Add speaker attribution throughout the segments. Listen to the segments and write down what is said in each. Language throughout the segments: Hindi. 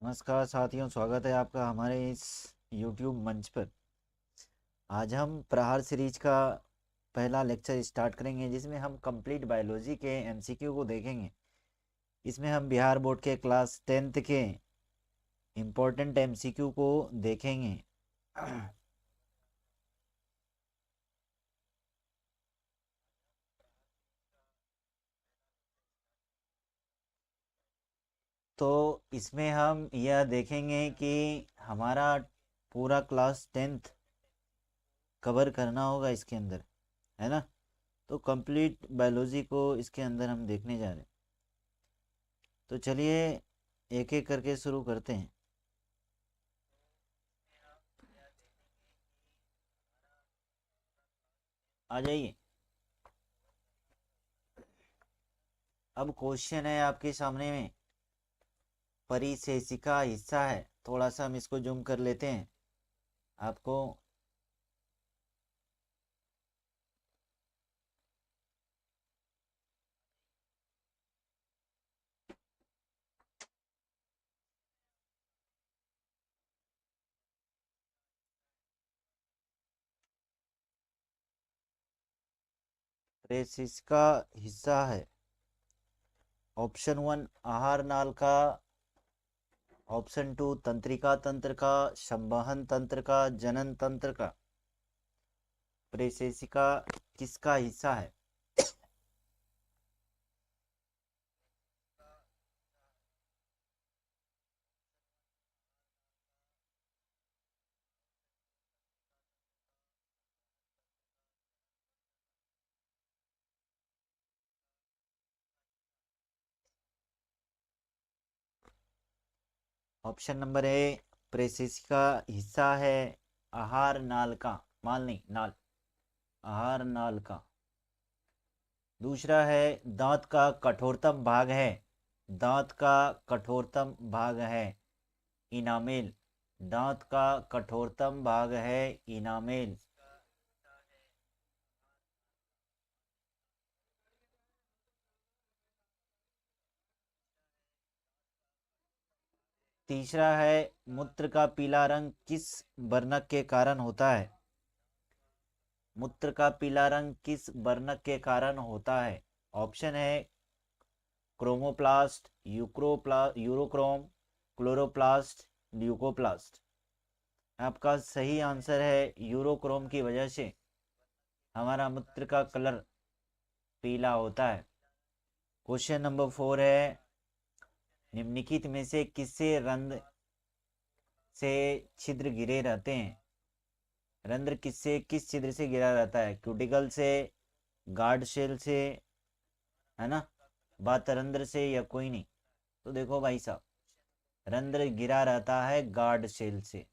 Speaker 1: नमस्कार साथियों, स्वागत है आपका हमारे इस YouTube मंच पर। आज हम प्रहार सीरीज का पहला लेक्चर स्टार्ट करेंगे, जिसमें हम कंप्लीट बायोलॉजी के MCQ को देखेंगे। इसमें हम बिहार बोर्ड के क्लास 10th के इम्पोर्टेंट MCQ को देखेंगे। तो इसमें हम यह देखेंगे कि हमारा पूरा क्लास 10th कवर करना होगा इसके अंदर, है ना। तो कंप्लीट बायोलॉजी को इसके अंदर हम देखने जा रहे हैं। तो चलिए एक एक करके शुरू करते हैं। आ जाइए। अब क्वेश्चन है आपके सामने में, परिशेषिका हिस्सा है। थोड़ा सा हम इसको जूम कर लेते हैं आपको। परिशेषिका हिस्सा है। ऑप्शन 1 आहार नाल का, ऑप्शन 2 तंत्रिका तंत्र का, संवहन तंत्र का, जनन तंत्र का। परिशेषिका किसका हिस्सा है? ऑप्शन नंबर ए, परिशेषिका हिस्सा है आहार नाल का, माल नहीं नाल, आहार नाल का। दूसरा है दांत का कठोरतम भाग है, दांत का कठोरतम भाग है इनामेल, दांत का कठोरतम भाग है इनामेल। तीसरा है मूत्र का पीला रंग किस वर्णक के कारण होता है? मूत्र का पीला रंग किस वर्णक के कारण होता है? ऑप्शन है क्रोमोप्लास्ट, यूरोक्रोम, क्लोरोप्लास्ट, ल्यूकोप्लास्ट। आपका सही आंसर है यूरोक्रोम की वजह से हमारा मूत्र का कलर पीला होता है। क्वेश्चन नंबर 4 है, निम्नलिखित में से किससे रंध्र से छिद्र घिरे रहते हैं? रंध्र किससे किस छिद्र से घिरा रहता है? क्यूटिकल से, गार्ड सेल से, है ना, बातरंध्र से, या कोई नहीं? तो देखो भाई साहब, रंध्र घिरा रहता है गार्ड सेल से।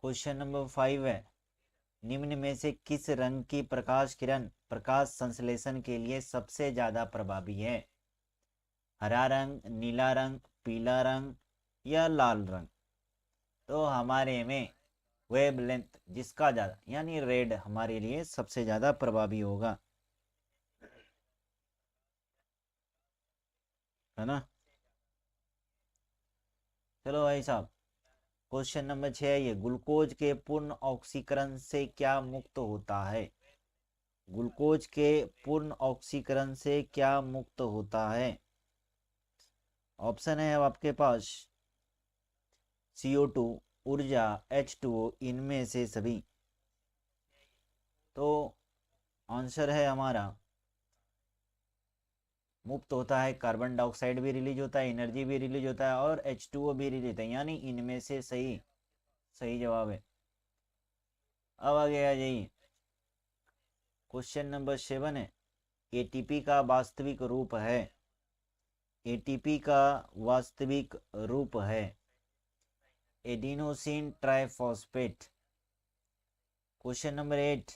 Speaker 1: क्वेश्चन नंबर 5 है, निम्न में से किस रंग की प्रकाश किरण प्रकाश संश्लेषण के लिए सबसे ज्यादा प्रभावी है? हरा रंग, नीला रंग, पीला रंग, या लाल रंग? तो हमारे में वेवलेंथ जिसका ज्यादा, यानी रेड हमारे लिए सबसे ज्यादा प्रभावी होगा, है ना। चलो भाई साहब, क्वेश्चन नंबर 6, ये ग्लूकोज के पूर्ण ऑक्सीकरण से क्या मुक्त होता है? ग्लूकोज के पूर्ण ऑक्सीकरण से क्या मुक्त होता है? ऑप्शन है अब आपके पास CO2, ऊर्जा, H2O, इनमें से सभी। तो आंसर है हमारा मुक्त होता है, कार्बन डाइऑक्साइड भी रिलीज होता है, एनर्जी भी रिलीज होता है, और H2O भी रिलीज होता है, यानी इनमें से सही सही जवाब है। अब आगे आ जाइए। क्वेश्चन नंबर 7 है, ATP का वास्तविक रूप है, ATP का वास्तविक रूप है एडिनोसिन ट्राइफॉस्फेट। क्वेश्चन नंबर 8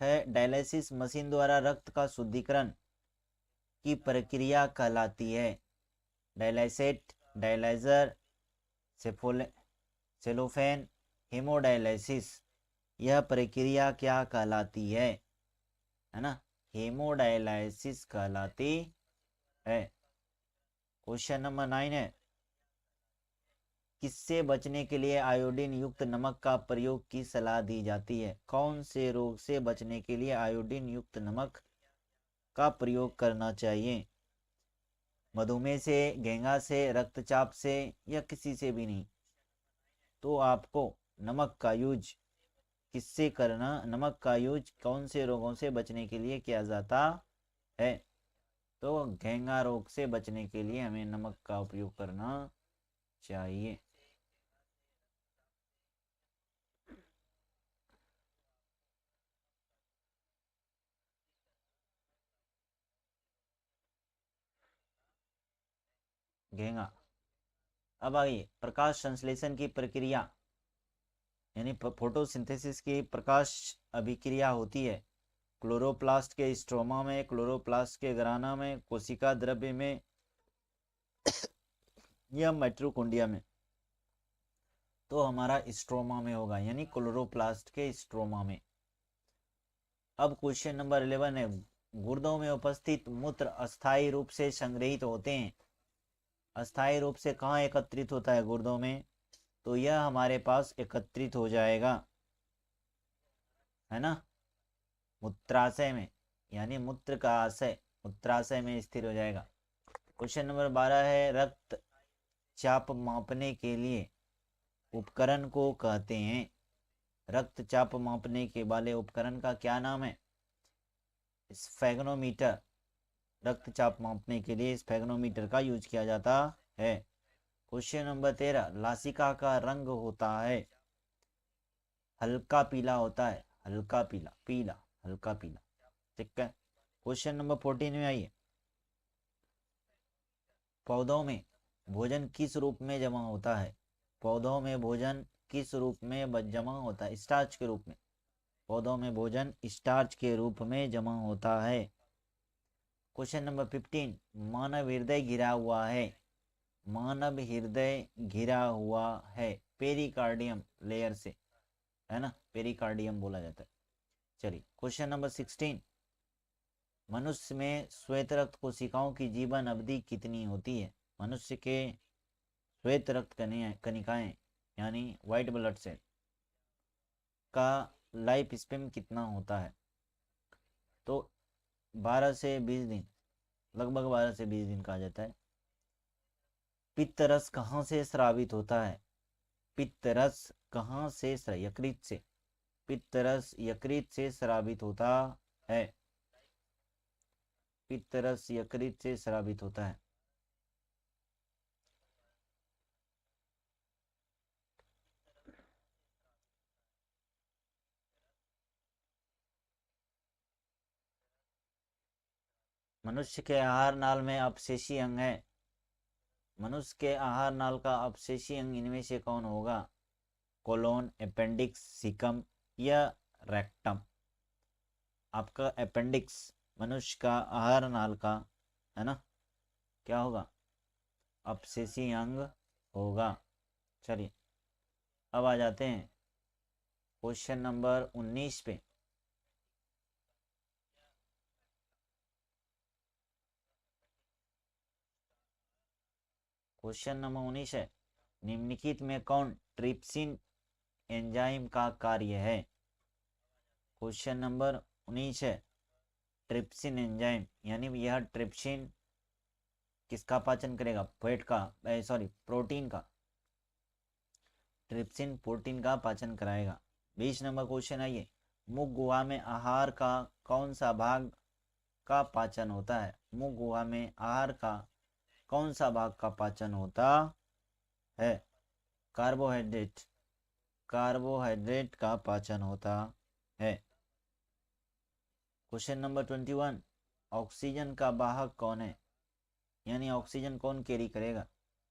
Speaker 1: है, डायलिसिस मशीन द्वारा रक्त का शुद्धिकरण की प्रक्रिया कहलाती है? डायलाइसेट, डायलाइजर, सेलोफेन, हेमोडायलिसिस। यह प्रक्रिया क्या कहलाती है ना? हेमोडायलिसिस कहलाती है। क्वेश्चन नंबर 9 है, किससे बचने के लिए आयोडीन युक्त नमक का प्रयोग की सलाह दी जाती है? कौन से रोग से बचने के लिए आयोडीन युक्त नमक का प्रयोग करना चाहिए? मधुमेह से, घेंगा से, रक्तचाप से, या किसी से भी नहीं? तो आपको नमक का यूज किससे करना, नमक का यूज कौन से रोगों से बचने के लिए किया जाता है? तो घेंगा रोग से बचने के लिए हमें नमक का उपयोग करना चाहिए। घेंगा। अब आइए, प्रकाश संश्लेषण की प्रक्रिया यानी फोटोसिंथेसिस की प्रकाश अभिक्रिया होती है क्लोरोप्लास्ट के स्ट्रोमा में, क्लोरोप्लास्ट के ग्राना में, कोशिका द्रव्य में या माइटोकॉन्ड्रिया में। तो हमारा स्ट्रोमा में होगा, यानी क्लोरोप्लास्ट के स्ट्रोमा में। अब क्वेश्चन नंबर 11 है, गुर्दों में उपस्थित मूत्र अस्थायी रूप से संग्रहित होते हैं। अस्थायी रूप से कहाँ एकत्रित होता है? गुर्दों में। तो यह हमारे पास एकत्रित हो जाएगा, है ना, मूत्राशय में, यानी मूत्र का आशय मूत्राशय में स्थिर हो जाएगा। क्वेश्चन नंबर 12 है, रक्त चाप मापने के लिए उपकरण को कहते हैं। रक्तचाप मापने के वाले उपकरण का क्या नाम है? स्फेगनोमीटर। रक्तचाप मापने के लिए स्फेगनोमीटर का यूज किया जाता है। क्वेश्चन नंबर 13, लासिका का रंग होता है हल्का पीला होता है, हल्का पीला, पीला, हल्का पीला। ठीक है। क्वेश्चन नंबर 14 में आइए, पौधों में भोजन किस रूप में जमा होता है? पौधों में भोजन किस रूप में जमा होता है? स्टार्च के रूप में। पौधों में भोजन स्टार्च के रूप में जमा होता है। क्वेश्चन नंबर 15, मानव हृदय घिरा हुआ है। मानव हृदय घिरा हुआ है पेरिकार्डियम लेयर से, है ना, पेरिकार्डियम बोला जाता है। चलिए क्वेश्चन नंबर 16, मनुष्य में श्वेत रक्त कोशिकाओं की जीवन अवधि कितनी होती है? मनुष्य के श्वेत रक्त कनिकाएं यानी व्हाइट ब्लड सेल का लाइफ स्पेन कितना होता है? तो 12 से 20 दिन, लगभग 12 से 20 दिन कहा जाता है। पित्तरस कहाँ से स्रावित होता है? पित्तरस कहाँ से, यकृत से। पित्तरस यकृत से स्रावित होता है। पित्तरस यकृत से स्रावित होता है। मनुष्य के आहार नाल में अपशेषी अंग है। मनुष्य के आहार नाल का अपशेषी अंग इनमें से कौन होगा? कोलोन, अपेंडिक्स, सीकम या रेक्टम? आपका अपेंडिक्स मनुष्य का आहार नाल का, है ना, क्या होगा? अपशेषी अंग होगा। चलिए अब आ जाते हैं क्वेश्चन नंबर 19 पे। क्वेश्चन नंबर 19 है, निम्नलिखित में कौन ट्रिप्सिन एंजाइम का कार्य है? क्वेश्चन नंबर 19 है, ट्रिप्सिन एंजाइम, यानी यह ट्रिप्सिन किसका पाचन करेगा? फैट का, सॉरी, प्रोटीन का। ट्रिप्सिन प्रोटीन का पाचन कराएगा। 20 नंबर क्वेश्चन आइए, मुख गुहा में आहार का कौन सा भाग का पाचन होता है? मुख गुहा में आहार का कौन सा भाग का पाचन होता है? कार्बोहाइड्रेट। कार्बोहाइड्रेट का पाचन होता है। क्वेश्चन नंबर 21, ऑक्सीजन का वाहक कौन है? यानी ऑक्सीजन कौन कैरी करेगा?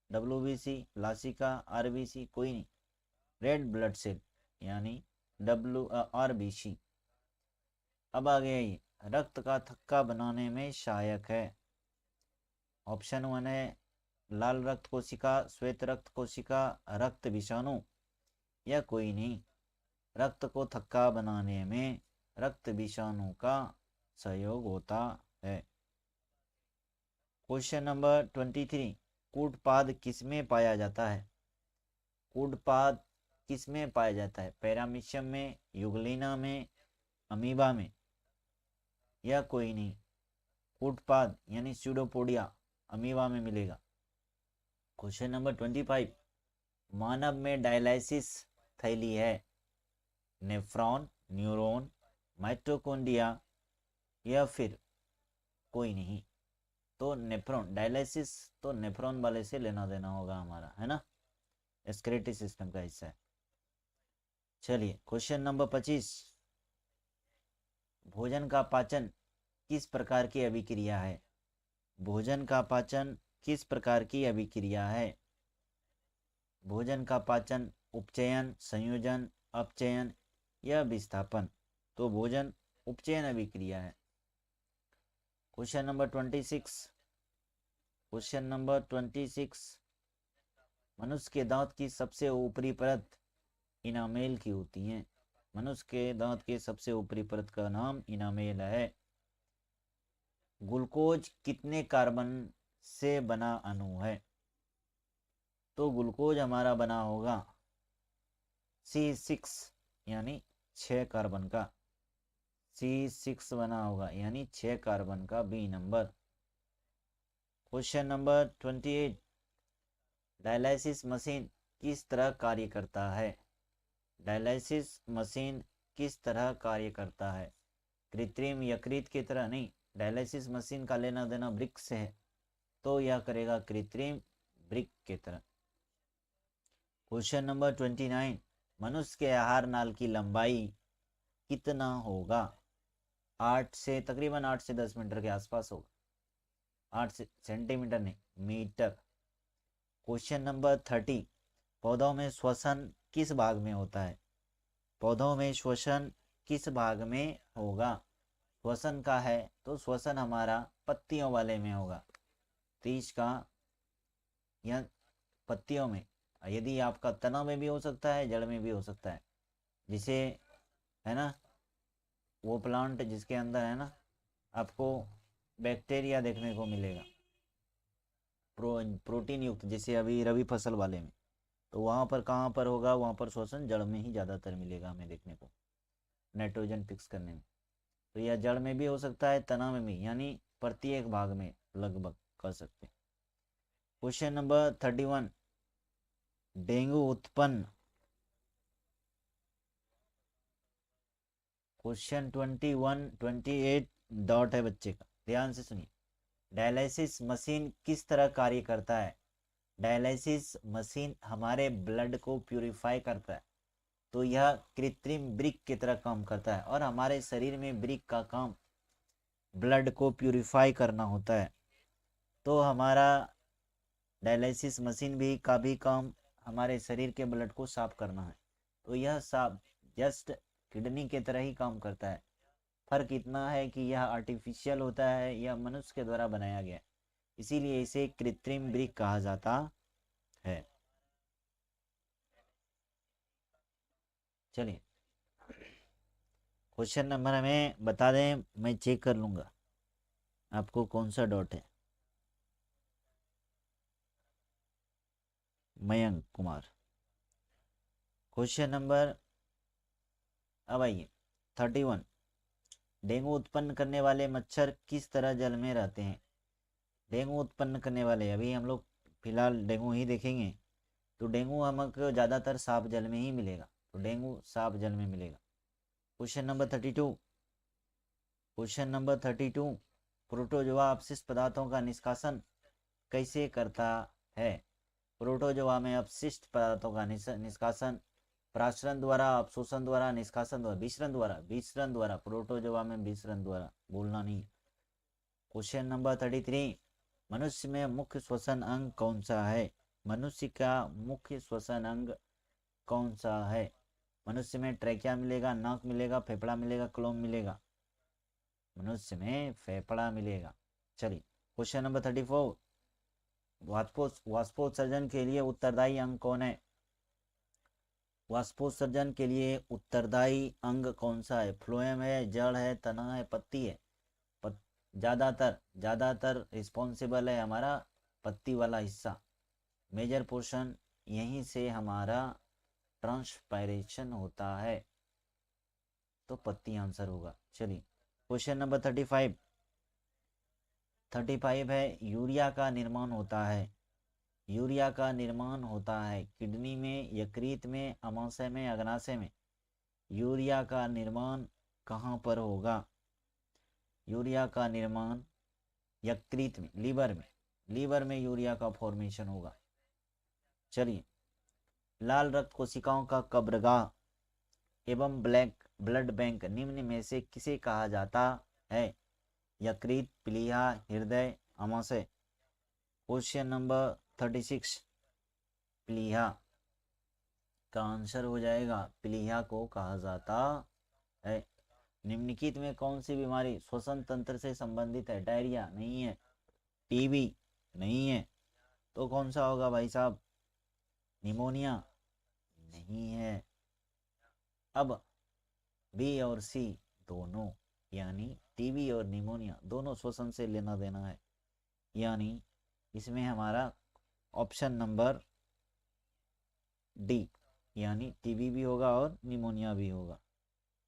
Speaker 1: WBC, लासिका, RBC, कोई नहीं, रेड ब्लड सेल यानी RBC। अब आ गया ये, रक्त का थक्का बनाने में सहायक है। ऑप्शन 1 है लाल रक्त कोशिका, श्वेत रक्त कोशिका, रक्त विषाणु, या कोई नहीं। रक्त को थक्का बनाने में रक्त विषाणु का सहयोग होता है। क्वेश्चन नंबर 23, कूटपाद किसमें पाया जाता है? कूटपाद किसमें पाया जाता है? पैरामीशियम में, यूग्लिना में, अमीबा में, या कोई नहीं? कूटपाद यानी स्यूडोपोडिया अमीबा में मिलेगा। क्वेश्चन नंबर 25, मानव में डायलिसिस थैली है नेफ्रॉन, न्यूरॉन, माइटोकॉन्ड्रिया या फिर कोई नहीं? तो नेफ्रॉन, डायलिसिस तो नेफ्रॉन वाले से लेना देना होगा हमारा, है ना, एक्सक्रीटरी सिस्टम का हिस्सा है। चलिए क्वेश्चन नंबर 25, भोजन का पाचन किस प्रकार की अभिक्रिया है? भोजन का पाचन किस प्रकार की अभिक्रिया है? भोजन का पाचन उपचयन, संयोजन, अपचयन या विस्थापन? तो भोजन उपचयन अभिक्रिया है। क्वेश्चन नंबर 26, क्वेश्चन नंबर 26, मनुष्य के दांत की सबसे ऊपरी परत इनामेल की होती है। मनुष्य के दांत के सबसे ऊपरी परत का नाम इनामेल है। ग्लूकोज कितने कार्बन से बना अणु है? तो ग्लूकोज हमारा बना होगा C6 यानी 6 कार्बन का। C6 बना होगा यानी 6 कार्बन का, B number. Question number 28, dialysis machine किस तरह कार्य करता है? डायलिसिस मशीन किस तरह कार्य करता है? कृत्रिम यकृत की तरह नहीं, डायलिसिस मशीन का लेना देना ब्रिक से है, तो यह करेगा कृत्रिम ब्रिक की तरह। क्वेश्चन नंबर 29, मनुष्य के आहार नाल की लंबाई कितना होगा? 8 से तकरीबन 8 से 10 मीटर के आसपास होगा। 8 सेंटीमीटर नहीं, मीटर। क्वेश्चन नंबर 30, पौधों में श्वसन किस भाग में होता है? पौधों में श्वसन किस भाग में होगा? श्वसन का है तो श्वसन हमारा पत्तियों वाले में होगा, 30 का, या पत्तियों में। यदि आपका तना में भी हो सकता है, जड़ में भी हो सकता है, जिसे, है ना, वो प्लांट जिसके अंदर, है ना, आपको बैक्टीरिया देखने को मिलेगा प्रोटीन युक्त, जैसे अभी रबी फसल वाले में, तो वहाँ पर कहाँ पर होगा? वहाँ पर श्वसन जड़ में ही ज़्यादातर मिलेगा हमें देखने को, नाइट्रोजन फिक्स करने में। तो यह जड़ में भी हो सकता है, तना में भी, यानी प्रत्येक भाग में लगभग कर सकते हैं। क्वेश्चन नंबर 31, डेंगू उत्पन्न, क्वेश्चन 21 28 डॉट है बच्चे का, ध्यान से सुनिए। डायलिसिस मशीन किस तरह कार्य करता है? डायलिसिस मशीन हमारे ब्लड को प्यूरिफाई करता है, तो यह कृत्रिम ब्रिक की तरह काम करता है, और हमारे शरीर में ब्रिक का काम ब्लड को प्यूरिफाई करना होता है। तो हमारा डायलिसिस मशीन भी का भी काम हमारे शरीर के ब्लड को साफ करना है, तो यह साफ जस्ट किडनी की तरह ही काम करता है। फर्क इतना है कि यह आर्टिफिशियल होता है, यह मनुष्य के द्वारा बनाया गया, इसीलिए इसे कृत्रिम ब्रिक कहा जाता है। चलिए क्वेश्चन नंबर हमें बता दें, मैं चेक कर लूँगा आपको कौन सा डॉट है। मयंक कुमार। क्वेश्चन नंबर, अब आइए 31, डेंगू उत्पन्न करने वाले मच्छर किस तरह जल में रहते हैं? डेंगू उत्पन्न करने वाले, अभी हम लोग फिलहाल डेंगू ही देखेंगे, तो डेंगू हमको ज़्यादातर साफ जल में ही मिलेगा, तो डेंगू साफ जल में मिलेगा। Question number 32, question number 32, protozoa अपशिष्ट पदार्थों का निष्कासन कैसे करता है? प्रोटोजोआ में अपशिष्ट पदार्थों का निष्कासन प्राशरण द्वारा, अवशोषण द्वारा, निष्कासन द्वारा, विसरण द्वारा, प्रोटोजोआ में विसरण द्वारा, भूलना नहीं। क्वेश्चन नंबर 33, मनुष्य में मुख्य श्वसन अंग कौन सा है? मनुष्य का मुख्य श्वसन अंग कौन सा है? मनुष्य में ट्रैकिया मिलेगा, नाक मिलेगा, फेफड़ा मिलेगा, क्लोम मिलेगा? मनुष्य में फेफड़ा मिलेगा। चलिए क्वेश्चन नंबर 34, वाष्पोत्सर्जन के लिए उत्तरदायी अंग कौन है? वाष्पोत्सर्जन के लिए उत्तरदायी अंग कौन सा है? फ्लोएम है, जड़ है, तना है, पत्ती है? ज़्यादातर रिस्पॉन्सिबल है हमारा पत्ती वाला हिस्सा, मेजर पोर्शन, यहीं से हमारा ट्रांसपायरेशन होता है, तो पत्ती आंसर होगा। चलिए क्वेश्चन नंबर 35 है, यूरिया का निर्माण होता है, यूरिया का निर्माण होता है किडनी में, यकृत में, अमाशय में, अग्नाशय में। यूरिया का निर्माण कहाँ पर होगा? यूरिया का निर्माण यकृत में, लीवर में यूरिया का फॉर्मेशन होगा। चलिए, लाल रक्त कोशिकाओं का कब्रगाह एवं ब्लैक ब्लड बैंक निम्न में से किसे कहा जाता है? यकृत, प्लीहा, हृदय, अमाशय। क्वेश्चन नंबर 36, प्लीहा का आंसर हो जाएगा, प्लीहा को कहा जाता है। निम्नलिखित में कौन सी बीमारी श्वसन तंत्र से संबंधित है? डायरिया नहीं है, टीबी नहीं है, तो कौन सा होगा भाई साहब? निमोनिया नहीं है। अब बी और सी दोनों, यानी टीबी और निमोनिया दोनों श्वसन से लेना देना है, यानी इसमें हमारा ऑप्शन नंबर डी, यानी टीबी भी होगा और निमोनिया भी होगा।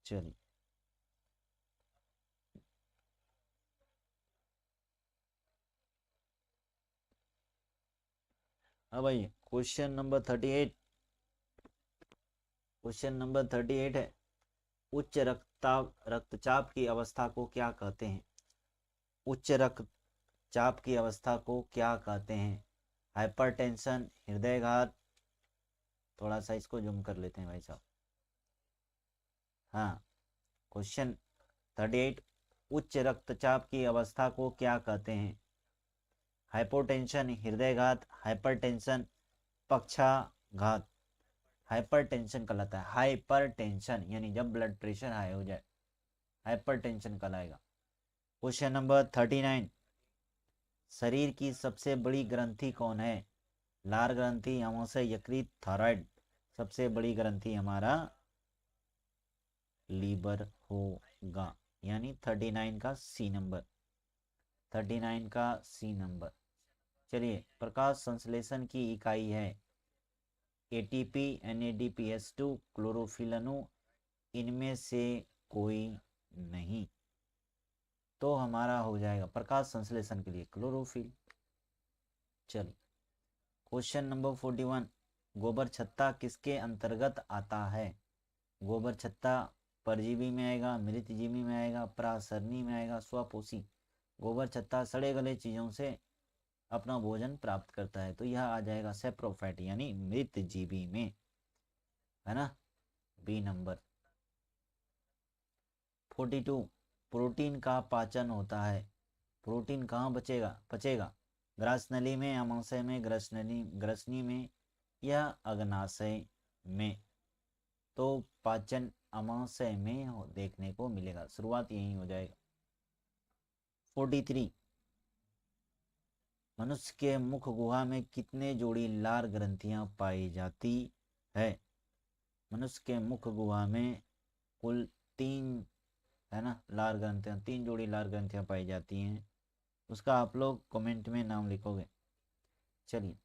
Speaker 1: चलिए, अब आइए क्वेश्चन नंबर 38। क्वेश्चन नंबर 38 है, उच्च रक्तचाप की अवस्था को क्या कहते हैं? उच्च रक्तचाप की अवस्था को क्या कहते हैं? हाइपरटेंशन, हृदयघात। थोड़ा सा इसको जूम कर लेते हैं भाई साहब। हाँ, क्वेश्चन 38, उच्च रक्तचाप की अवस्था को क्या कहते हैं? हाइपोटेंशन, हृदयघात, हाइपरटेंशन, पक्षाघात। हाइपरटेंशन कहलाता है, हाइपरटेंशन यानी जब ब्लड प्रेशर हाई हो जाए, हाइपरटेंशन कहलाएगा। क्वेश्चन नंबर 39, शरीर की सबसे बड़ी ग्रंथि कौन है? लार ग्रंथि, अमाशय, यकृत, थायराइड। सबसे बड़ी ग्रंथि हमारा लीवर होगा, यानी 39 का सी नंबर, 39 का सी नंबर। चलिए, प्रकाश संश्लेषण की इकाई है एटीपी, NADPH2, क्लोरोफिल अणु, इनमें से कोई नहीं, तो हमारा हो जाएगा प्रकाश संश्लेषण के लिए क्लोरोफिल। चलिए, क्वेश्चन नंबर 41, गोबर छत्ता किसके अंतर्गत आता है? गोबर छत्ता परजीवी में आएगा, मृतजीवी में आएगा, परासरणी में आएगा, स्वपोषी। गोबर छत्ता सड़े गले चीजों से अपना भोजन प्राप्त करता है, तो यह आ जाएगा सेप्रोफाइट यानी मृतजीवी में, है ना, बी नंबर। 42, प्रोटीन का पाचन होता है, प्रोटीन कहाँ पचेगा? ग्रासनली में, अमाशय में, ग्रसनी में या अग्नाशय में? तो पाचन अमाशय में देखने को मिलेगा, शुरुआत यही हो जाएगा। 43, मनुष्य के मुख गुहा में कितने जोड़ी लार ग्रंथियां पाई जाती है? मनुष्य के मुख गुहा में कुल 3, है ना, लार ग्रंथियां, 3 जोड़ी लार ग्रंथियां पाई जाती हैं। उसका आप लोग कमेंट में नाम लिखोगे। चलिए,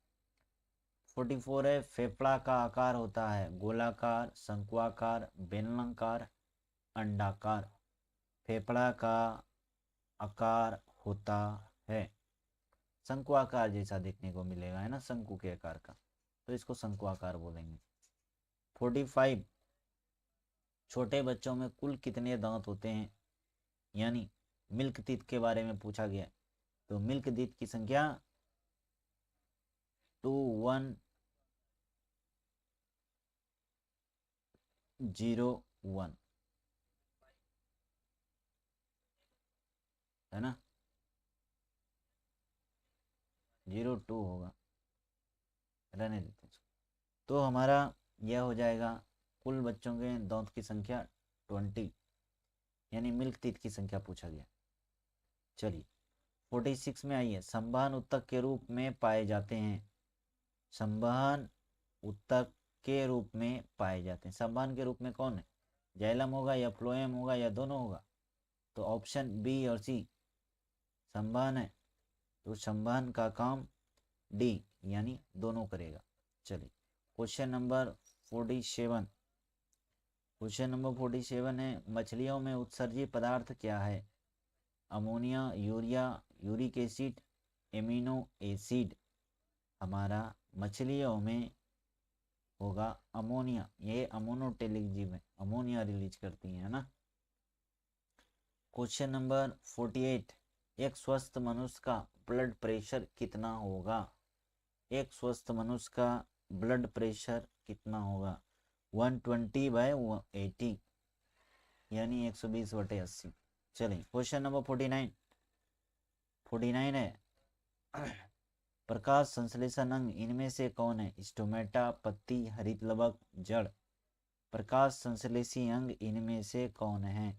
Speaker 1: 44 है, फेफड़ा का आकार होता है गोलाकार, शंक्वाकार, बेलनाकार, अंडाकार। फेफड़ा का आकार होता है शंकु आकार जैसा देखने को मिलेगा, है ना, शंकु के आकार का, तो इसको शंकु आकार बोलेंगे। 45, छोटे बच्चों में कुल कितने दांत होते हैं? यानी मिल्क टीथ के बारे में पूछा गया, तो मिल्क टीथ की संख्या 2101, है ना, 02 होगा, रहने देते हैं। तो हमारा यह हो जाएगा, कुल बच्चों के दांत की संख्या 20, यानी मिल्क टीथ की संख्या पूछा गया। चलिए, 46 में आइए, संवहन उत्तक के रूप में पाए जाते हैं, संवहन उत्तक के रूप में पाए जाते हैं। संवहन के रूप में कौन है? जाइलम होगा या फ्लोएम होगा या दोनों होगा? तो ऑप्शन बी और सी संवहन है, तो संवहन का काम डी यानी दोनों करेगा। चलिए क्वेश्चन नंबर 47। क्वेश्चन नंबर 47 है, मछलियों में उत्सर्जित पदार्थ क्या है? Ammonia, urea, uric acid, amino acid. हमारा मछलियों में होगा अमोनिया। ये अमोनोटेलिक जीव है, अमोनिया रिलीज करती है ना। क्वेश्चन नंबर 48, एक स्वस्थ मनुष्य का ब्लड प्रेशर कितना होगा? एक स्वस्थ मनुष्य का ब्लड प्रेशर कितना होगा? 120/80 यानी 120/80। चलिए क्वेश्चन नंबर 49। 49 है, प्रकाश संश्लेषण अंग इनमें से कौन है? स्टोमेटा, पत्ती, हरित लवक, जड़। प्रकाश संश्लेषी अंग इनमें से कौन है?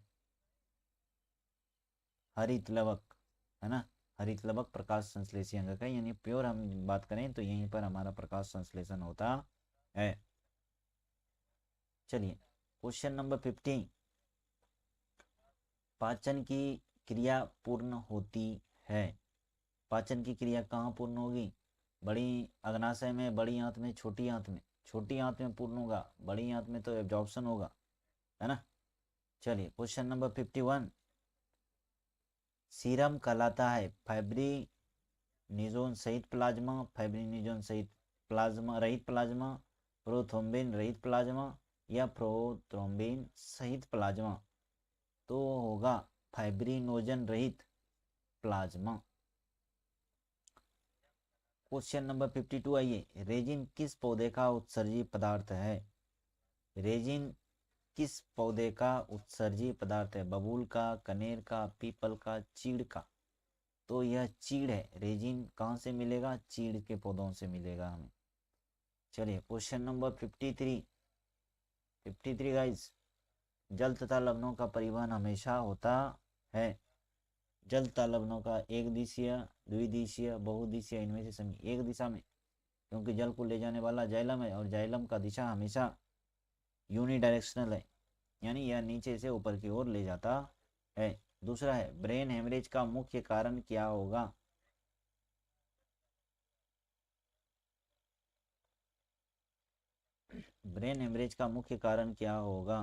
Speaker 1: हरित लवक, है ना। हरित लवक प्रकाश संश्लेषी अंग का, यानी प्योर हम बात करें तो यहीं पर हमारा प्रकाश संश्लेषण होता है। चलिए क्वेश्चन नंबर 50, पाचन की क्रिया पूर्ण होती है। पाचन की क्रिया कहाँ पूर्ण होगी? बड़ी अग्नाशय में, बड़ी आंत में, छोटी आंत में? छोटी आंत में पूर्ण होगा, बड़ी आंत में तो एब्जॉर्प्शन होगा, है ना। चलिए क्वेश्चन नंबर 51, सीरम कहलाता है फाइब्रिनोजन सहित प्लाज्मा, फाइब्रिनोजन सहित प्लाज्मा, रहित प्लाज्मा, प्रोथ्रोम्बिन रहित प्लाज्मा या प्रोथ्रोम्बिन सहित प्लाज्मा? तो होगा फाइब्रिनोजन रहित प्लाज्मा। क्वेश्चन नंबर 52 आइए, रेजिन किस पौधे का उत्सर्जित पदार्थ है? रेजिन किस पौधे का उत्सर्जित पदार्थ है? बबूल का, कनेर का, पीपल का, चीड़ का? तो यह चीड़ है। रेजिन कहाँ से मिलेगा? चीड़ के पौधों से मिलेगा हमें। चलिए क्वेश्चन नंबर 53। 53 गाइस, जल तथा लवणों का परिवहन हमेशा होता है। जल तथा लवणों का एक दिशीय, द्विदिशीय, बहुदिशीय, इनमें से सभी एक दिशा में, क्योंकि जल को ले जाने वाला जाइलम है और जाइलम का दिशा हमेशा यूनिडायरेक्शनल है, यानी यह नीचे से ऊपर की ओर ले जाता है। दूसरा है, ब्रेन हेमरेज का मुख्य कारण क्या होगा? ब्रेन हेमरेज का मुख्य कारण क्या होगा,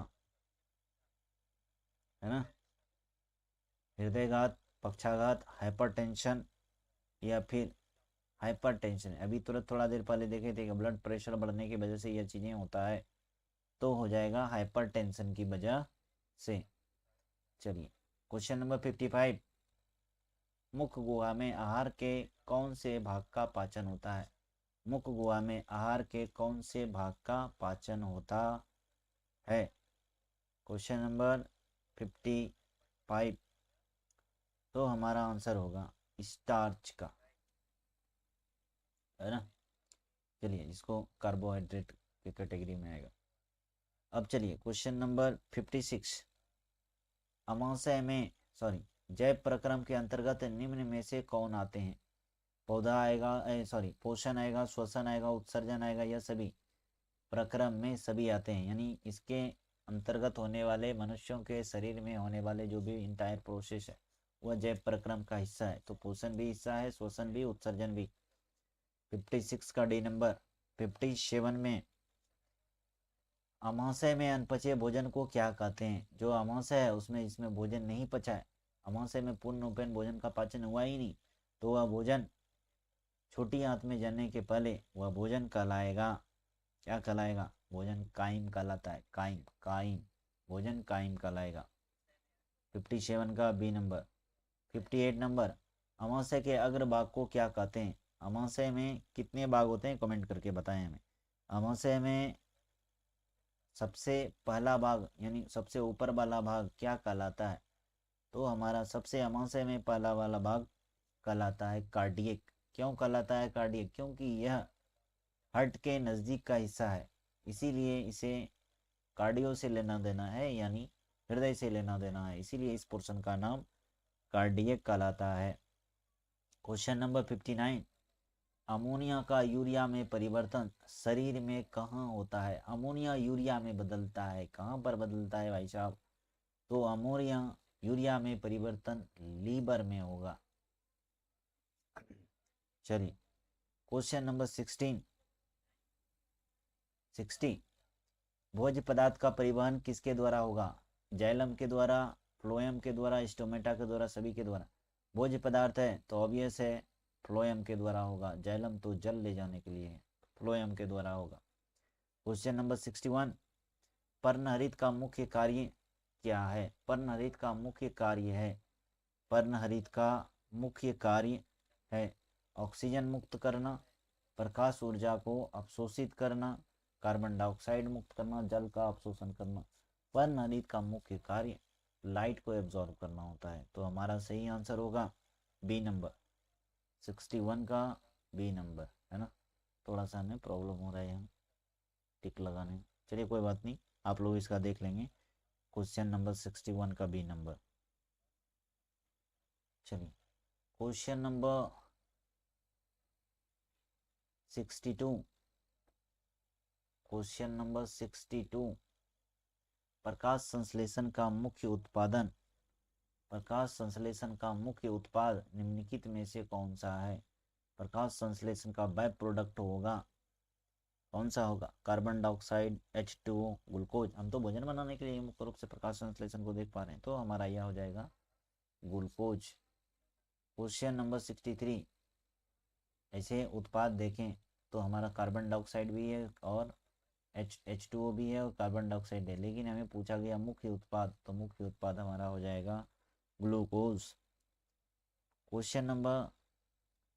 Speaker 1: है ना? हृदयघात, पक्षाघात, हाइपरटेंशन या फिर हाइपरटेंशन। अभी तुरंत थोड़ा देर पहले देखे थे कि ब्लड प्रेशर बढ़ने की वजह से यह चीज़ें होता है, तो हो जाएगा हाइपरटेंशन की वजह से। चलिए क्वेश्चन नंबर 55, मुख गुहा में आहार के कौन से भाग का पाचन होता है? मुख गुहा में आहार के कौन से भाग का पाचन होता है? क्वेश्चन नंबर 55, तो हमारा आंसर होगा स्टार्च का, है ना। चलिए इसको कार्बोहाइड्रेट की कैटेगरी में आएगा। अब चलिए क्वेश्चन नंबर 56, अमाशय में जैव प्रक्रम के अंतर्गत निम्न में से कौन आते हैं? पौधा आएगा, पोषण आएगा, श्वसन आएगा, उत्सर्जन आएगा, यह सभी प्रक्रम में सभी आते हैं, यानी इसके अंतर्गत होने वाले मनुष्यों के शरीर में होने वाले जो भी इंटायर प्रोसेस है वह जैव प्रक्रम का हिस्सा है। तो पोषण भी हिस्सा है, श्वसन भी, उत्सर्जन भी। 56 का डी नंबर। 57 में, अमाशय में अनपचे भोजन को क्या कहते हैं? जो अमाशय है उसमें जिसमें भोजन नहीं पचा है, अमाशय में पूर्ण रूपेण भोजन का पाचन हुआ ही नहीं, तो वह भोजन छोटी आंत में जाने के पहले वह भोजन कहलाएगा, क्या कहलाएगा? भोजन कायम कहलाता है, कायम, कायम, भोजन कायम कहलाएगा। 57 का बी नंबर। 58 नंबर, अमाशय के अग्र भाग को क्या कहते हैं? अमाशय में कितने भाग होते हैं? कमेंट करके बताएं हमें। अमाशय में सबसे पहला भाग यानी सबसे ऊपर वाला भाग क्या कहलाता है? तो हमारा सबसे अमाशय में पहला वाला भाग कहलाता है कार्डियक। क्यों कहलाता है कार्डियक? क्योंकि यह हार्ट के नज़दीक का हिस्सा है, इसीलिए इसे कार्डियो से लेना देना है, यानी हृदय से लेना देना है, इसीलिए इस पोर्शन का नाम कार्डियक कहलाता है। क्वेश्चन नंबर 59, अमोनिया का यूरिया में परिवर्तन शरीर में कहाँ होता है? अमोनिया यूरिया में बदलता है, कहाँ पर बदलता है भाई साहब? तो अमोनिया यूरिया में परिवर्तन लीवर में होगा। चलिए क्वेश्चन नंबर 60 भोज्य पदार्थ का परिवहन किसके द्वारा होगा? जाइलम के द्वारा, फ्लोएम के द्वारा, स्टोमेटा के द्वारा, सभी के द्वारा। भोज्य पदार्थ है तो ऑब्वियस है फ्लोएम के द्वारा होगा। जाइलम तो जल ले जाने के लिए है, फ्लोएम के द्वारा होगा। क्वेश्चन नंबर 61 पर्णहरित का मुख्य कार्य क्या है? पर्णहरित का मुख्य कार्य है, पर्णहरित का मुख्य कार्य है ऑक्सीजन मुक्त करना, प्रकाश ऊर्जा को अवशोषित करना, कार्बन डाइऑक्साइड मुक्त करना, जल का अवशोषण करना। पर्णहरित का मुख्य कार्य लाइट को एब्जॉर्ब करना होता है। तो हमारा सही आंसर होगा बी नंबर, 61 का बी नंबर, है ना। थोड़ा सा हमें प्रॉब्लम हो रहा है यहाँ टिक लगाने में, चलिए कोई बात नहीं, आप लोग इसका देख लेंगे। क्वेश्चन नंबर 61 का बी नंबर। चलिए क्वेश्चन नंबर 62, क्वेश्चन नंबर 62 प्रकाश संश्लेषण का मुख्य उत्पादन, प्रकाश संश्लेषण का मुख्य उत्पाद निम्नलिखित में से कौन सा है? प्रकाश संश्लेषण का बाय प्रोडक्ट होगा, कौन सा होगा? Carbon dioxide, H2O, glucose. हम तो भोजन बनाने के लिए मुख्य रूप से प्रकाश संश्लेषण को देख पा रहे हैं, तो हमारा यह हो जाएगा ग्लूकोज। क्वेश्चन नंबर 63 ऐसे उत्पाद देखें तो हमारा कार्बन डाइऑक्साइड भी है और H2O भी है और कार्बन डाइऑक्साइड है, लेकिन हमें पूछा गया मुख्य उत्पाद, तो मुख्य उत्पाद हमारा हो जाएगा ग्लूकोज। क्वेश्चन नंबर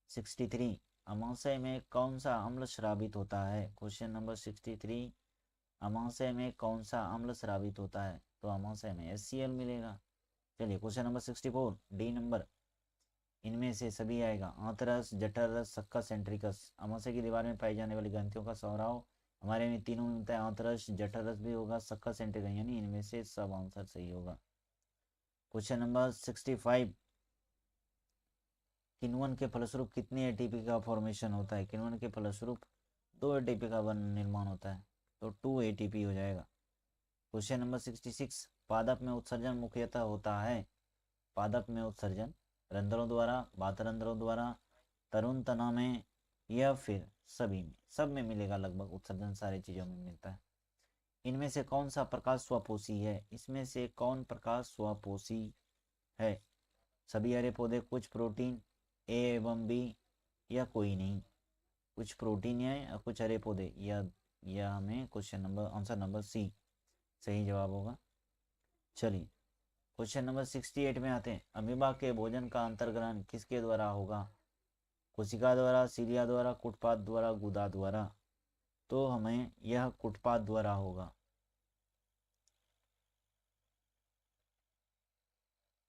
Speaker 1: 63 अमाशय में कौन सा अम्ल स्रावित होता है? क्वेश्चन नंबर 63 अमाशय में कौन सा अम्ल स्रावित होता है? तो अमाशय में HCl मिलेगा। चलिए क्वेश्चन नंबर 64 डी नंबर, इनमें से सभी आएगा। आंतरस, जठररस, सक्का सेंट्रिकस। अमाशय की दीवार में पाई जाने वाली ग्रंथियों का सौराव हमारे में तीनों मिलता है, आंतरस, जठरस भी होगा, सक्का सेंट्रिकस, यानी इनमें से सब आंसर सही होगा। क्वेश्चन नंबर 65 किण्वन के फलस्वरूप कितने एटीपी का फॉर्मेशन होता है? किण्वन के फलस्वरूप 2 एटीपी का निर्माण होता है, तो 2 एटीपी हो जाएगा। क्वेश्चन नंबर 66 पादप में उत्सर्जन मुख्यतः होता है, पादप में उत्सर्जन रंध्रों द्वारा, बाह्यरंध्रों द्वारा, तरुण तना में, या फिर सभी में? सब में मिलेगा, लगभग उत्सर्जन सारी चीजों में मिलता है। इनमें से कौन सा प्रकाश स्वपोषी है? इसमें से कौन प्रकाश स्वपोषी है? सभी हरे पौधे, कुछ प्रोटीन, ए एवं बी, या कोई नहीं? कुछ प्रोटीन है और कुछ हरे पौधे, या हमें question number answer number C सही जवाब होगा। चलिए क्वेश्चन नंबर 68 में आते हैं। अमीबा के भोजन का अंतर्ग्रहण किसके द्वारा होगा? कोशिका द्वारा, सीलिया द्वारा, कुटपाद द्वारा, गुदा द्वारा। तो हमें यह कुटपाद द्वारा होगा,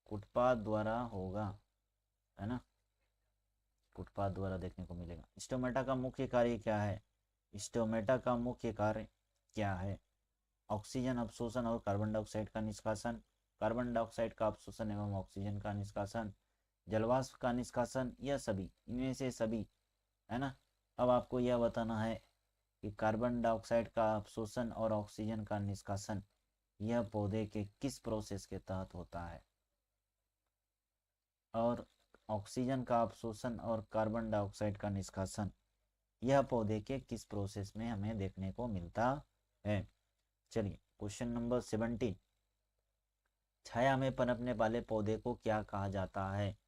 Speaker 1: कुटपाद द्वारा होगा, है ना, कुटपाद द्वारा देखने को मिलेगा। स्टोमेटा का मुख्य कार्य क्या है? स्टोमेटा का मुख्य कार्य क्या है? ऑक्सीजन अवशोषण और कार्बन डाइऑक्साइड का निष्कासन, कार्बन डाइऑक्साइड का अवशोषण एवं ऑक्सीजन का निष्कासन, जलवाष्प का निष्कासन, या सभी? इनमें से सभी, है ना। अब आपको यह बताना है कि कार्बन डाइऑक्साइड का अवशोषण और ऑक्सीजन का निष्कासन यह पौधे के किस प्रोसेस के तहत होता है, और ऑक्सीजन का अवशोषण और कार्बन डाइऑक्साइड का निष्कासन यह पौधे के किस प्रोसेस में हमें देखने को मिलता है। चलिए क्वेश्चन नंबर 70 छाया में पनपने वाले पौधे को क्या कहा जाता है?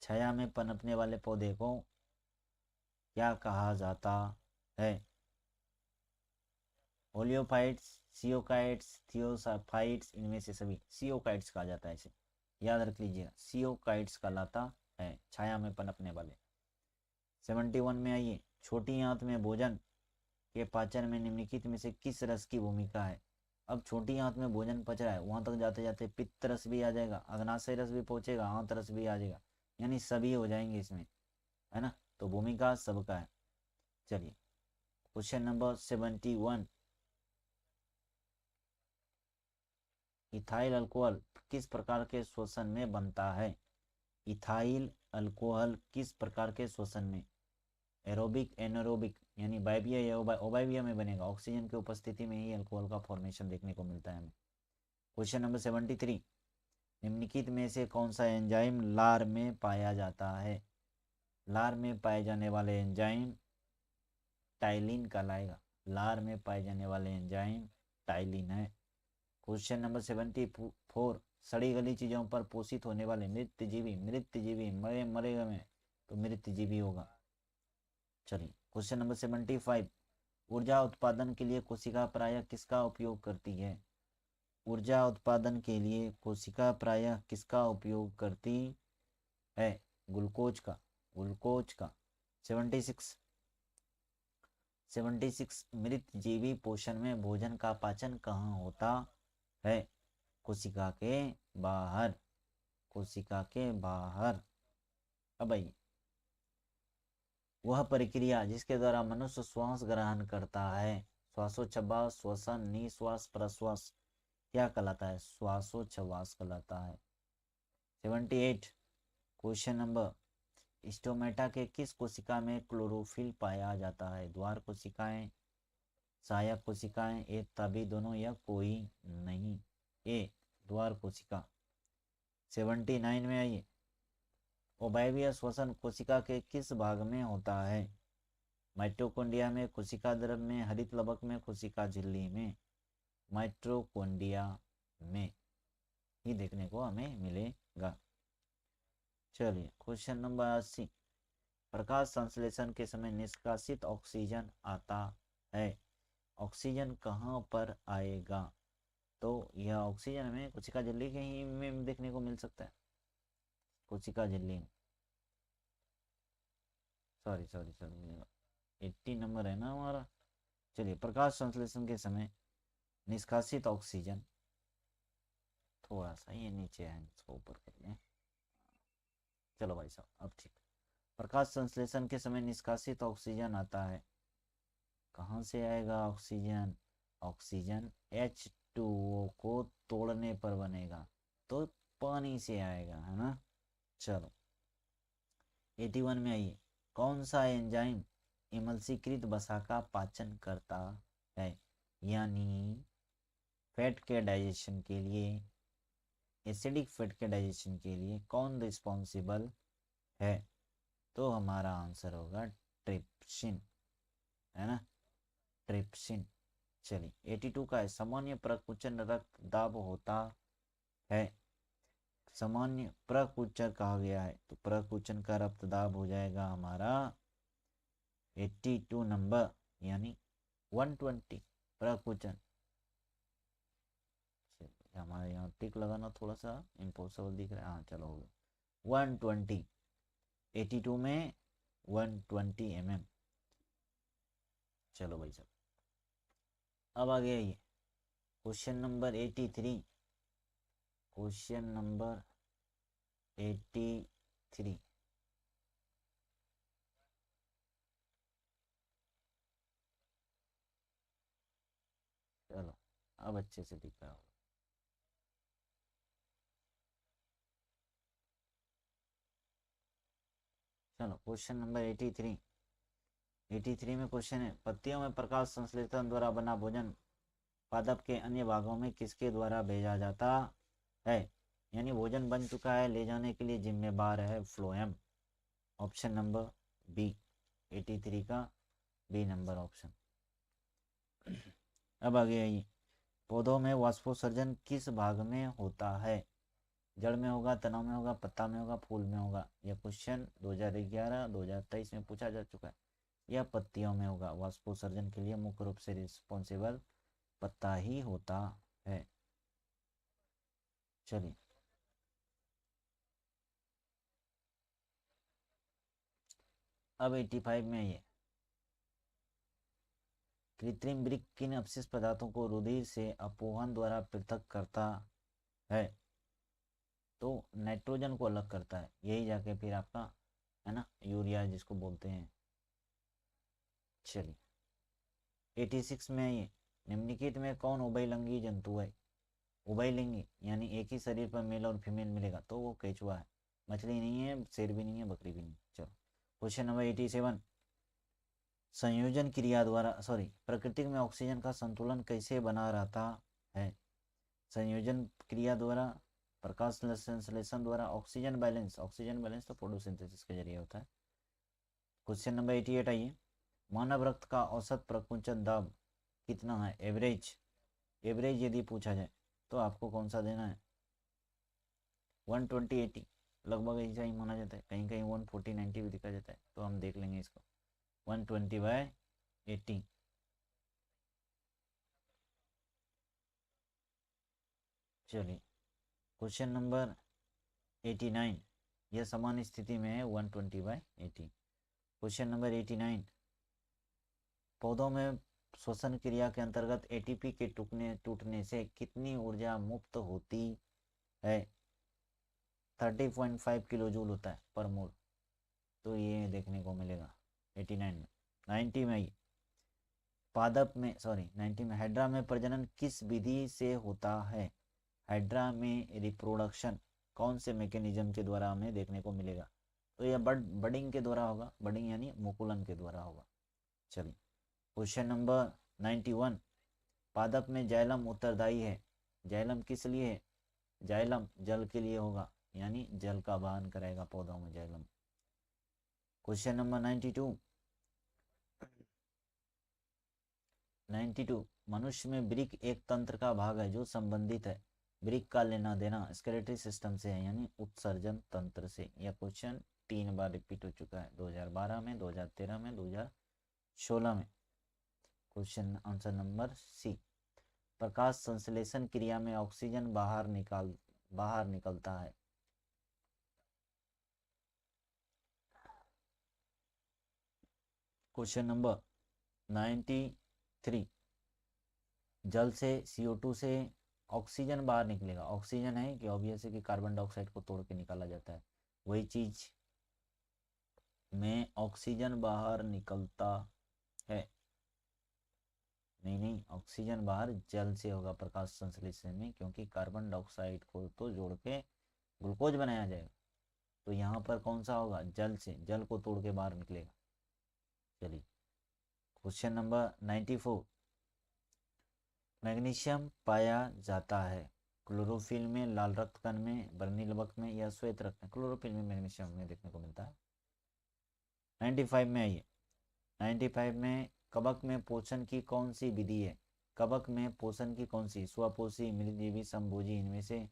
Speaker 1: छाया में पनपने वाले पौधे को क्या कहा जाता है? ओलियोफाइट्स, सियोकाइट्स, थियोसाफाइट्स, इनमें से सभी? सियोकाइट्स कहा जाता है इसे, याद रख लीजिएगा, सियोकाइट्स कहलाता है छाया में पनपने वाले। 71 में आइए, छोटी आंत में भोजन के पाचन में निम्नलिखित में से किस रस की भूमिका है? अब छोटी आंत में भोजन पच रहा है, वहां तक जाते जाते पित्त रस भी आ जाएगा, अग्नाशय रस भी पहुंचेगा, आंत रस भी आ जाएगा, यानी सभी हो जाएंगे इसमें, है ना। तो भूमिका सबका है। चलिए क्वेश्चन नंबर 71 इथाइल अल्कोहल किस प्रकार के श्वसन में बनता है? इथाइल अल्कोहल किस प्रकार के श्वसन में? एरोबिक, एनारोबिक, यानी बायबीय या ओबाइबिया में बनेगा। ऑक्सीजन की उपस्थिति में ही अल्कोहल का फॉर्मेशन देखने को मिलता है हमें। क्वेश्चन नंबर 73 निम्नलिखित में से कौन सा एंजाइम लार में पाया जाता है? लार में पाए जाने वाले एंजाइम टाइलिन कहलाएगा। लार में पाए जाने वाले एंजाइम टाइलिन है। क्वेश्चन नंबर 74, सड़ी गली चीजों पर पोषित होने वाले मृतजीवी मरे मरेगा में तो मृतजीवी होगा। चलिए क्वेश्चन नंबर 75, ऊर्जा उत्पादन के लिए कोशिका प्रायः किसका उपयोग करती है? ऊर्जा उत्पादन के लिए कोशिका प्रायः किसका उपयोग करती है? ग्लूकोज का। 76 मृत जीवी पोषण में भोजन का पाचन कहाँ होता है? कोशिका के बाहर। अब भाई वह प्रक्रिया जिसके द्वारा मनुष्य श्वास ग्रहण करता है, श्वासोच्छवास, श्वसन, निश्वास, प्रश्वास, क्या कहलाता है? श्वासोच्छवास कहलाता है। 78 क्वेश्चन नंबर, स्टोमेटा के किस कोशिका में क्लोरोफिल पाया जाता है? द्वार कोशिकाएं, सहायक कोशिकाएं, एक तभी दोनों या कोई नहीं? ए द्वार कोशिका। 79 में आइए, ओबैविया श्वसन कोशिका के किस भाग में होता है? माइटोकॉन्ड्रिया में, कोशिका द्रव में, हरित लवक में, कोशिका झिल्ली में? माइटोकॉन्ड्रिया में ही देखने को हमें मिलेगा। चलिए क्वेश्चन नंबर 80, प्रकाश संश्लेषण के समय निष्कासित ऑक्सीजन आता है, ऑक्सीजन कहाँ पर आएगा? तो यह ऑक्सीजन हमें कोशिका झिल्ली के ही में देखने को मिल सकता है। कोशिका झिल्ली में, सॉरी 80 नंबर है ना हमारा। चलिए प्रकाश संश्लेषण के समय निष्कासित ऑक्सीजन, थोड़ा सा ये नीचे है, इसको ऊपर कर लें। चलो भाई साहब अब ठीक। प्रकाश संश्लेषण के समय निष्कासित ऑक्सीजन आता है, कहाँ से आएगा ऑक्सीजन? ऑक्सीजन H2O को तोड़ने पर बनेगा, तो पानी से आएगा, है ना। चलो 81 में आइए, कौन सा एंजाइम इमल्सीकृत वसा का पाचन करता है? यानी फैट के डाइजेशन के लिए, एसिडिक फैट के डाइजेशन के लिए कौन रिस्पॉन्सिबल है? तो हमारा आंसर होगा ट्रिप्सिन, है ना, ट्रिप्सिन। चलिए 82 का है, सामान्य प्रकुचन रक्त दाब होता है। सामान्य प्रकुचन कहा गया है, तो प्रकुचन का रक्तदाब हो जाएगा हमारा 82 नंबर, यानी 120 प्रकुचन। हमारे यहाँ टिक लगाना थोड़ा सा इम्पॉसिबल दिख रहा है। हाँ चलो हो गया 120, 82 में 120 mm। चलो भाई साहब अब आ गया ये क्वेश्चन नंबर 83। क्वेश्चन नंबर 83, चलो अब अच्छे से दिख रहा होगा। चलो क्वेश्चन नंबर 83 में क्वेश्चन है, पत्तियों में प्रकाश संश्लेषण द्वारा बना भोजन पादप के अन्य भागों में किसके द्वारा भेजा जाता है? यानी भोजन बन चुका है, ले जाने के लिए जिम्मेदार है फ्लोएम। ऑप्शन नंबर बी, 83 का बी नंबर ऑप्शन। अब आगे आइए, पौधों में वाष्पोत्सर्जन किस भाग में होता है? जड़ में होगा, तना में होगा, पत्ता में होगा, फूल में होगा? यह क्वेश्चन 2011-2023 में पूछा जा चुका है। यह पत्तियों में होगा। वाष्पोत्सर्जन के लिए मुख्य रूप से रिस्पॉन्सिबल पत्ता ही होता है। चलिए अब 85 में ये कृत्रिम वृक्क किन अपशिष्ट पदार्थों को रुधिर से अपोहन द्वारा पृथक करता है? तो नाइट्रोजन को अलग करता है, यही जाके फिर आपका, है ना, यूरिया जिसको बोलते हैं। चलिए 86 में ये निम्नलिखित में कौन उभयलिंगी जंतु है? उभयलिंगी यानी एक ही शरीर पर मेल और फीमेल मिलेगा, तो वो केचुआ है। मछली नहीं है, शेर भी नहीं है, बकरी भी नहीं। चलो क्वेश्चन नंबर 87, संयोजन क्रिया द्वारा प्रकृति में ऑक्सीजन का संतुलन कैसे बना रहता है? संयोजन क्रिया द्वारा, प्रकाश संश्लेषण द्वारा, ऑक्सीजन बैलेंस तो फोटोसिंथेसिस के जरिए होता है, क्वेश्चन नंबर 88 आइए। मानव रक्त का औसत प्रकुंचन दाब कितना है? एवरेज, एवरेज यदि पूछा जाए तो आपको कौन सा देना है? 120 80 लगभग ऐसा ही माना जाता है, कहीं कहीं 140 90 भी दिखा जाता है, तो हम देख लेंगे इसको 120/80। चलिए क्वेश्चन नंबर 89, यह समान स्थिति में है 120/80। क्वेश्चन नंबर 89, पौधों में श्वसन क्रिया के अंतर्गत एटीपी के टूटने से कितनी ऊर्जा मुक्त होती है? 30.5 किलो जूल होता है पर मोल, तो ये देखने को मिलेगा 89 में। 90 में, पादप में, सॉरी 90 में, हाइड्रा में प्रजनन किस विधि से होता है? हाइड्रा में रिप्रोडक्शन कौन से मैकेनिज्म के द्वारा हमें देखने को मिलेगा? तो यह बडिंग के द्वारा होगा, बडिंग यानी मुकुलन के द्वारा होगा। चलिए क्वेश्चन नंबर 91, पादप में जाइलम उत्तरदायी है। जाइलम किस लिए है? जाइलम जल के लिए होगा, यानी जल का वहन करेगा पौधों में जाइलम। क्वेश्चन नंबर 92, मनुष्य में ब्रिक एक तंत्र का भाग है जो संबंधित है ब्रिक का लेना देना स्केलेटरी सिस्टम से है, यानी उत्सर्जन तंत्र से। यह क्वेश्चन 3 बार रिपीट हो चुका है, 2012 में, 2013 में, 2016 में। क्वेश्चन आंसर नंबर सी, प्रकाश संश्लेषण क्रिया में ऑक्सीजन बाहर निकलता है। क्वेश्चन नंबर 93, जल से CO2 से ऑक्सीजन बाहर निकलेगा। ऑक्सीजन है कि ऑब्वियस है कि कार्बन डाइऑक्साइड को तोड़ के निकाला जाता है, वही चीज में ऑक्सीजन बाहर निकलता है। नहीं नहीं, ऑक्सीजन बाहर जल से होगा प्रकाश संश्लेषण में, क्योंकि कार्बन डाइऑक्साइड को तो जोड़ के ग्लूकोज बनाया जाएगा, तो यहाँ पर कौन सा होगा? जल से, जल को तोड़ के बाहर निकलेगा। चलिए क्वेश्चन नंबर 94, मैग्नीशियम पाया जाता है क्लोरोफिल में, लाल रक्त कण में, बर्नी लवक में या श्वेत रक्त में? क्लोरोफिल में मैग्नीशियम में देखने को मिलता है। 95 में आइए। 95 में, कवक में पोषण की कौन सी विधि है? कवक में पोषण की कौन सी? स्वपोषी, मृतजीवी, संभोजी? इनमें से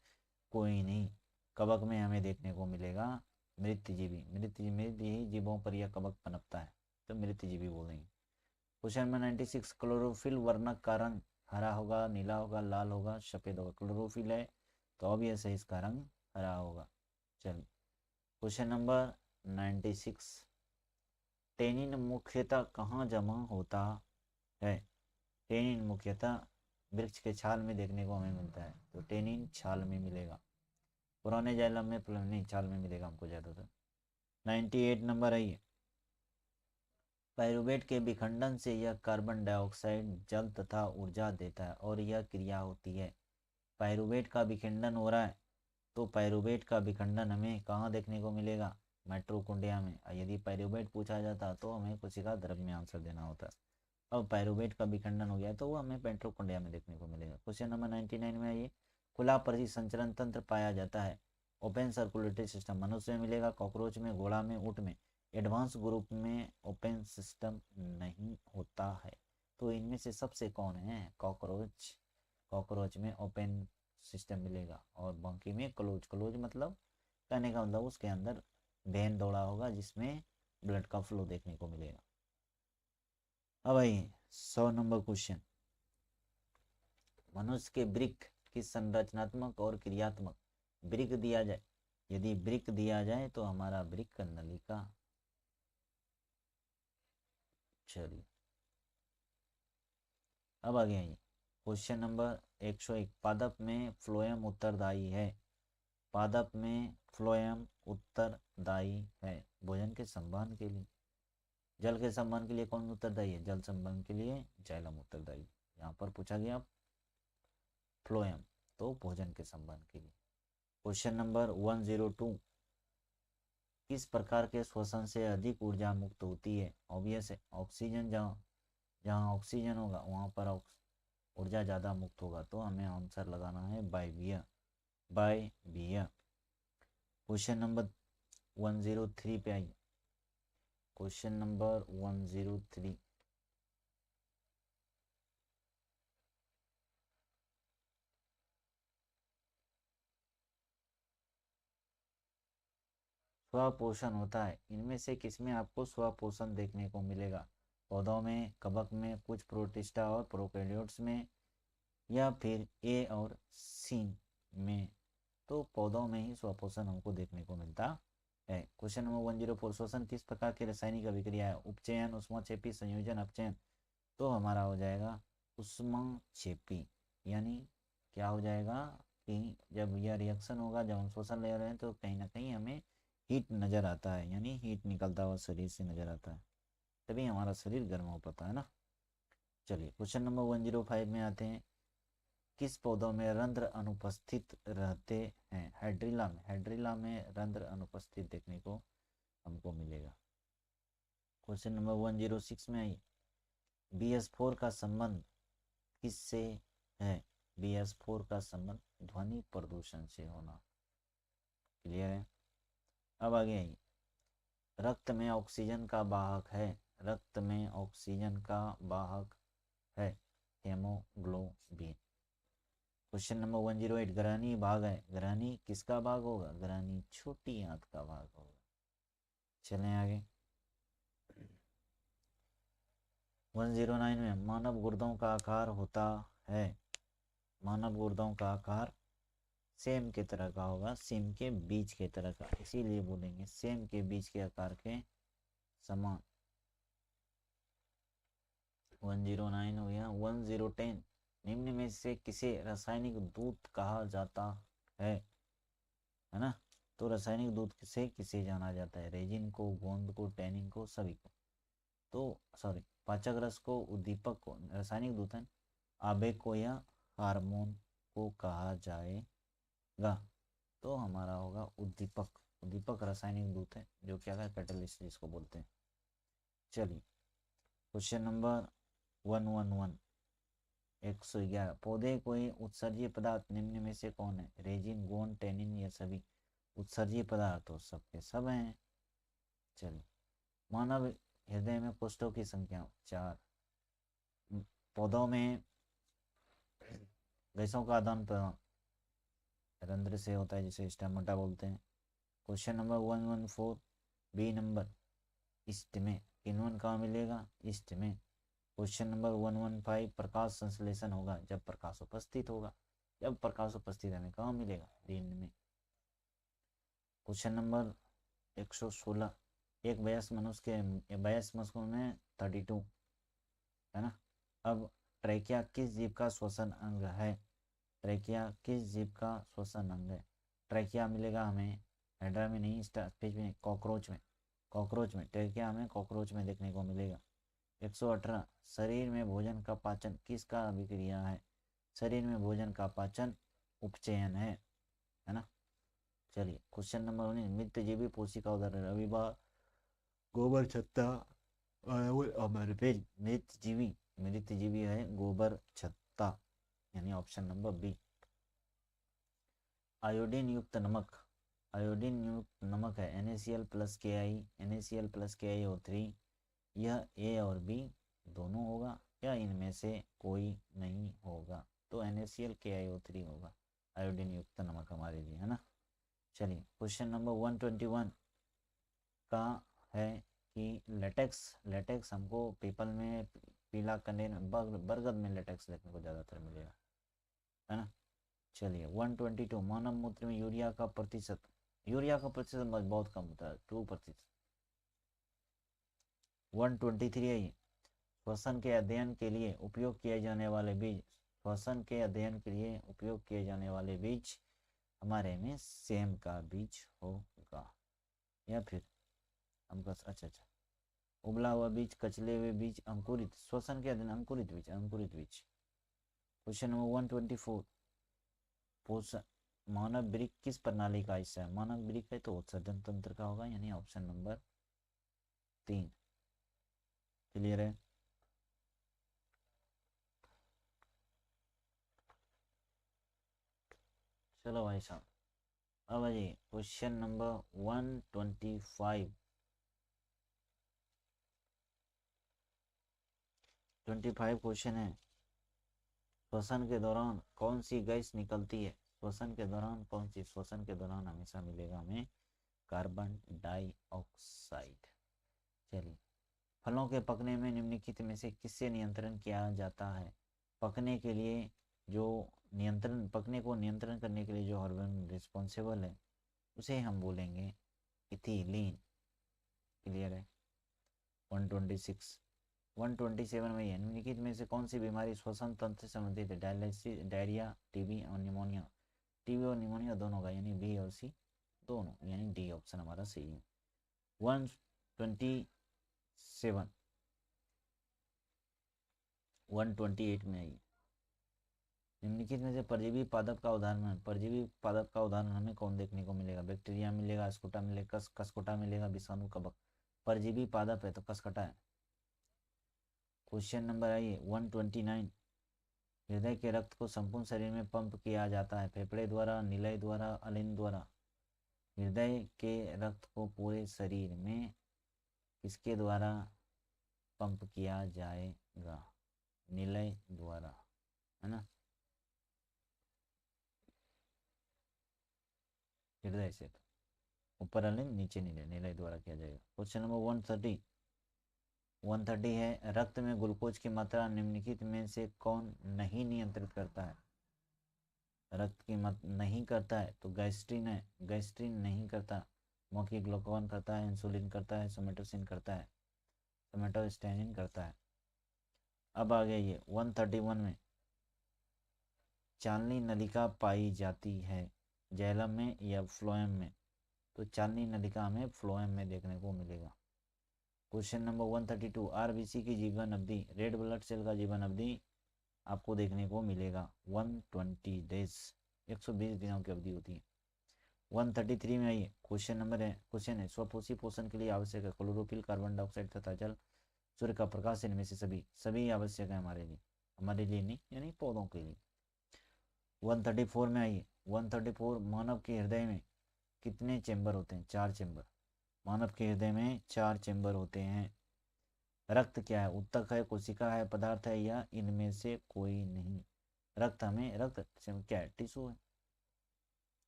Speaker 1: कोई नहीं। कवक में हमें देखने को मिलेगा मृतजीवी। मृत ही जीवों पर यह कवक पनपता है, तो मृतजीवी बोलेंगे। क्वेश्चन नंबर 96, क्लोरोफिल वर्णक का रंग हरा होगा, नीला होगा, लाल होगा, सफेद होगा? क्लोरोफिल है तो ऑब्वियस है इसका रंग हरा होगा। चलिए क्वेश्चन नंबर 96, टेनिन मुख्यतः कहाँ जमा होता है? टेनिन मुख्यतः वृक्ष के छाल में देखने को हमें मिलता है, तो टेनिन छाल में मिलेगा। पुराने जाइलम में नहीं, छाल में मिलेगा हमको ज़्यादातर। 98 नंबर आइए। पाइरूवेट के विखंडन से यह कार्बन डाइऑक्साइड, जल तथा ऊर्जा देता है, और यह क्रिया होती है। पाइरूवेट का विखंडन हो रहा है, तो पाइरूवेट का विखंडन हमें कहाँ देखने को मिलेगा? माइटोकॉन्ड्रिया में। यदि पाइरूवेट पूछा जाता तो हमें कुछ का द्रव्य आंसर देना होता। अब पाइरूवेट का विखंडन हो गया तो वो हमें माइटोकॉन्ड्रिया में देखने को मिलेगा। क्वेश्चन नंबर 99 में आइए। खुला परिसंचरण तंत्र पाया जाता है ओपन सर्कुलेटरी सिस्टम, मनुष्य में मिलेगा, कॉकरोच में, घोड़ा में, ऊँट में। एडवांस ग्रुप में ओपन सिस्टम नहीं होता है, तो इनमें से सबसे कौन है? कॉकरोच। कॉकरोच में ओपन सिस्टम मिलेगा, और बाकी में क्लोज। क्लोज मतलब, कहने का मतलब उसके अंदर वेन दौड़ा होगा जिसमें ब्लड का फ्लो देखने को मिलेगा। अब आइए 100 नंबर क्वेश्चन, मनुष्य के वृक्क की संरचनात्मक और क्रियात्मक। वृक्क दिया जाए, यदि वृक्क दिया जाए तो हमारा वृक्क नलिका। चलिए अब आगे आइए क्वेश्चन नंबर 101, पादप में फ्लोएम उत्तरदायी है। पादप में फ्लोएम उत्तरदायी है भोजन के संवहन के लिए। जल के संवहन के लिए कौन उत्तरदायी है? जल संवहन के लिए जाइलम उत्तरदायी। यहाँ पर पूछा गया फ्लोएम, तो भोजन के संवहन के लिए। क्वेश्चन नंबर 102, किस प्रकार के श्वसन से अधिक ऊर्जा मुक्त होती है? ऑब्वियस है, ऑक्सीजन। जहाँ जहाँ ऑक्सीजन होगा वहाँ पर ऊर्जा ज़्यादा मुक्त होगा, तो हमें आंसर लगाना है वायवीय। वायवीय। क्वेश्चन नंबर 103 पे आइए। Question number 103। स्वपोषण होता है, इनमें से किसमें आपको स्वपोषण देखने को मिलेगा? पौधों में, कवक में, कुछ प्रोटिस्टा और प्रोकैरियोट्स में, या फिर ए और सी में? तो पौधों में ही स्वपोषण हमको देखने को मिलता है। क्वेश्चन नंबर 104, श्वसन किस प्रकार की रासायनिक अभिक्रिया है? उपचयन, ऊष्माक्षेपी, संयोजन, अपचयन? तो हमारा हो जाएगा ऊष्माक्षेपी। यानी क्या हो जाएगा कि जब यह रिएक्शन होगा, जब हम श्वसन ले रहे हैं, तो कहीं ना कहीं हमें हीट नज़र आता है, यानी हीट निकलता हुआ शरीर से नज़र आता है, तभी हमारा शरीर गर्म हो पाता है ना। चलिए क्वेश्चन नंबर 105 में आते हैं। किस पौधों में रंध्र अनुपस्थित रहते हैं? हाइड्रिला में रंध्र अनुपस्थित देखने को हमको मिलेगा। क्वेश्चन नंबर 106 में आइए। BS4 का संबंध किससे है? BS4 का संबंध ध्वनि प्रदूषण से होना। क्लियर है? अब आगे आइए। रक्त में ऑक्सीजन का वाहक है, रक्त में ऑक्सीजन का वाहक है हेमोग्लोबिन। क्वेश्चन नंबर 108, ग्रहणी भाग है, ग्रहणी किसका भाग होगा? ग्रहणी छोटी आंत का भाग होगा। चलें आगे। 109 में मानव गुर्दों का आकार होता है, मानव गुर्दों का आकार सेम के तरह का होगा, सेम के बीज के तरह का, इसीलिए बोलेंगे सेम के बीज के आकार के समान। 109 हो गया। 1010, निम्न में से किसे रासायनिक दूत कहा जाता है ना? तो रासायनिक दूत किसे किसे जाना जाता है? रेजिन को, गोंद को, टैनिन को, सभी को। तो सॉरी, पाचक रस को, उद्दीपक को रासायनिक दूत है, आवेग को या हार्मोन को कहा जाएगा? तो हमारा होगा उद्दीपक। उद्दीपक रासायनिक दूत है, जो क्या है, कैटलिस्ट जिसको बोलते हैं। चलिए क्वेश्चन नंबर 111, 111, पौधे कोई उत्सर्जीय पदार्थ निम्न में से कौन है? रेजिन, गोंद, टैनिन या सभी? उत्सर्जीय पदार्थ तो सबके सब हैं। चलिए, मानव हृदय में कोष्ठों की संख्या 4। पौधों में गैसों का आदान प्रदान रंध्र से होता है, जिसे स्टोमेटा बोलते हैं। Question number 114, B number, yeast में। किन्वन कहाँ मिलेगा? ईस्ट में। क्वेश्चन नंबर 115, प्रकाश संश्लेषण होगा जब प्रकाश उपस्थित होगा, जब प्रकाश उपस्थित हमें कहाँ मिलेगा? दिन में। क्वेश्चन नंबर 116, एक वयस्क मनुष्य के वयस्क मनुष्य में 32 है ना। अब ट्रैकिया किस जीव का श्वसन अंग है? ट्रैकिया किस जीव का श्वसन अंग है? ट्रैकिया मिलेगा हमें हाइड्रा में नहीं, स्टारफिश में, कॉकरोच में। कॉकरोच में ट्रैकिया हमें कॉकरोच में देखने को मिलेगा। 118, शरीर में भोजन का पाचन किसका अभिक्रिया है? शरीर में भोजन का पाचन उपचयन है ना। चलिए क्वेश्चन नंबर 19, मृतजीवी कोशिका उदाहरण रविवार, गोबर, छत्ता, मृतजीवी, मृतजीवी है गोबर, छत्ता, यानी ऑप्शन नंबर बी। आयोडीन युक्त नमक, आयोडीन युक्त नमक है NaCl plus KI, NaCl plus KiO3, यह ए और बी दोनों होगा या इनमें से कोई नहीं होगा? तो NaCl KiO3 होगा आयोडीन युक्त नमक हमारे लिए, है ना। चलिए क्वेश्चन नंबर 121 का है कि लेटेक्स, लेटेक्स हमको पीपल में पीला कंडेन, बरगद में लेटेक्स देखने को ज़्यादातर मिलेगा, है ना। चलिए 122, मानव मूत्र में यूरिया का प्रतिशत, यूरिया का प्रतिशत बहुत कम होता है, 2%। 123 है, श्वसन के अध्ययन के लिए उपयोग किए जाने वाले बीज, श्वसन के अध्ययन के लिए उपयोग किए जाने वाले बीज हमारे में सेम का बीज होगा, या फिर हम अच्छा, उबला हुआ बीज, कचले हुए बीज, अंकुरित, श्वसन के अध्ययन अंकुरित बीज, अंकुरित बीज। क्वेश्चन नंबर 124, पोषण, मानव वृक्क किस प्रणाली का हिस्सा है? मानव वृक्क है तो उत्सर्जन तंत्र का होगा, यानी ऑप्शन नंबर 3। क्लियर है? चलो भाई साहब, अब आइए क्वेश्चन नंबर 125, 25 क्वेश्चन है। श्वसन के दौरान कौन सी गैस निकलती है? श्वसन के दौरान कौन सी? श्वसन के दौरान हमेशा मिलेगा हमें कार्बन डाइऑक्साइड। चलिए, फलों के पकने में निम्नलिखित में से किससे नियंत्रण किया जाता है? पकने के लिए जो नियंत्रण, पकने को नियंत्रण करने के लिए जो हार्मोन रिस्पॉन्सिबल है उसे हम बोलेंगे इथिलीन। क्लियर है? 126 127 में है, निम्नलिखित में से कौन सी बीमारी श्वसन तंत्र से संबंधित है? डायलिसिस, डायरिया, टीबी और निमोनिया। टीबी और निमोनिया दोनों का, यानी बी और सी दोनों, यानी डी ऑप्शन हमारा सही है। 127 128 में आई, निम्नलिखित में से परजीवी पादप का उदाहरण, परजीवी पादप का उदाहरण हमें कौन देखने को मिलेगा? बैक्टीरिया मिलेगा, स्कोटा मिलेगा, कसकोटा मिलेगा, विषाणु, कवक। परजीवी पादप है तो कसकटा है। क्वेश्चन नंबर आइए 129, हृदय के रक्त को संपूर्ण शरीर में पंप किया जाता है? फेफड़े द्वारा, निलय द्वारा, अलिंद द्वारा? हृदय के रक्त को पूरे शरीर में किसके द्वारा पंप किया जाएगा? निलय द्वारा, है ना? हृदय से तो ऊपर अलिंद, नीचे निलय, निलय द्वारा किया जाएगा। क्वेश्चन नंबर 130 है, रक्त में ग्लूकोज की मात्रा निम्नलिखित में से कौन नहीं नियंत्रित करता है? रक्त की मात्रा नहीं करता है तो गैस्ट्रिन है, गैस्ट्रिन नहीं करता। मौखिक ग्लूकागॉन करता है, इंसुलिन करता है, सोमेटोसिन करता है, सोमेटोस्टेनिन करता है। अब आ गया ये 131 में, चालनी नलिका पाई जाती है जैलम में या फ्लोएम में? तो चालनी नलिका हमें फ्लोएम में देखने को मिलेगा। क्वेश्चन नंबर 132, आरबीसी की जीवन अवधि, रेड ब्लड सेल का जीवन अवधि आपको देखने को मिलेगा 120 डेज, 120 दिनों की अवधि होती है। 133 में आइए, क्वेश्चन है स्वपोषी पोषण के लिए आवश्यक है क्लोरोफिल, कार्बन डाइऑक्साइड तथा जल, सूर्य का प्रकाश, इनमें से सभी आवश्यक है हमारे लिए नहीं, यानी पौधों के लिए। 134 में आइए, 134, मानव के हृदय में कितने चेंबर होते हैं? 4 चेंबर। मानव के हृदय में 4 चेंबर होते हैं। रक्त क्या है? ऊतक है, कोशिका है, पदार्थ है, या इनमें से कोई नहीं? रक्त क्या है? टिश्यू है।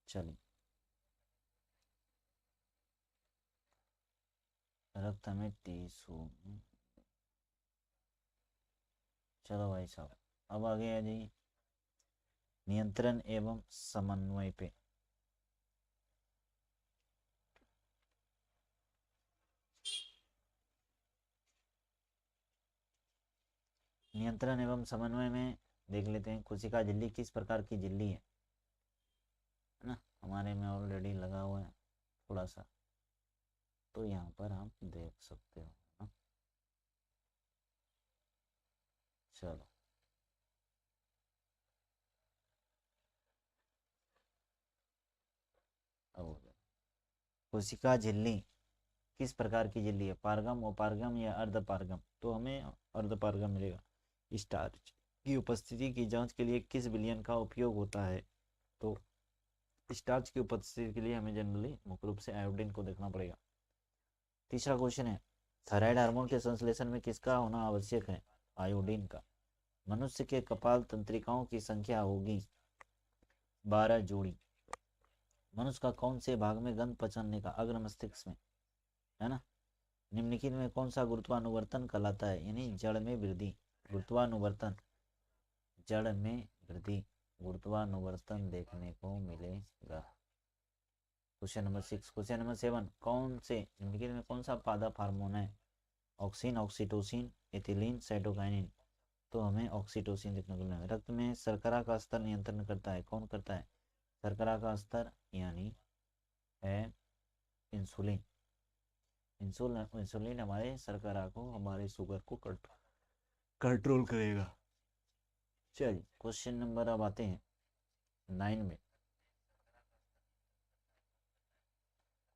Speaker 1: चलिए, रक्त हमें टिश्यू। चलो भाई साहब, अब आ गया जी नियंत्रण एवं समन्वय पे। नियंत्रण एवं समन्वय में देख लेते हैं, कोशिका झिल्ली किस प्रकार की झिल्ली है ना? हमारे में ऑलरेडी लगा हुआ है थोड़ा सा, तो यहाँ पर आप देख सकते हो ना? चलो, अब हो गया। कोशिका झिल्ली किस प्रकार की झिल्ली है? पारगम, अपारगम या अर्धपारगम? तो हमें अर्धपारगम मिलेगा। स्टार्च की उपस्थिति की जांच के लिए किस विलयन का उपयोग होता है? तो स्टार्च की उपस्थिति के लिए हमें जनरली मुख्य रूप से आयोडीन को देखना पड़ेगा। तीसरा क्वेश्चन है, थायराइड हार्मोन के संश्लेषण में किसका होना आवश्यक है? आयोडीन का। मनुष्य के कपाल तंत्रिकाओं की संख्या होगी 12 जोड़ी। मनुष्य का कौन से भाग में गंध पहचानने का? अग्र मस्तिष्क में, है ना? निम्नलिखित में कौन सा गुरुत्वानुवर्तन कहलाता है? यानी जड़ में वृद्धि। गुरुत्वानुवर्तन, जड़ में वृद्धि, गुरुत्वानुवर्तन देखने को मिलेगा। क्वेश्चन नंबर 6, क्वेश्चन नंबर 7, कौन से निम्नलिखित में कौन सा पादप हार्मोन है? Auxin, oxytocin, ethylene, cytokinin? तो हमें ऑक्सीटोसिन देखने को मिलेगा। रक्त में शर्करा का स्तर नियंत्रण करता है, कौन करता है शर्करा का स्तर? यानी है इंसुलिन। इंसुलिन हमारे शर्करा को, हमारे शुगर को कंट्रोल करेगा। चलिए, क्वेश्चन नंबर अब आते हैं 9 में।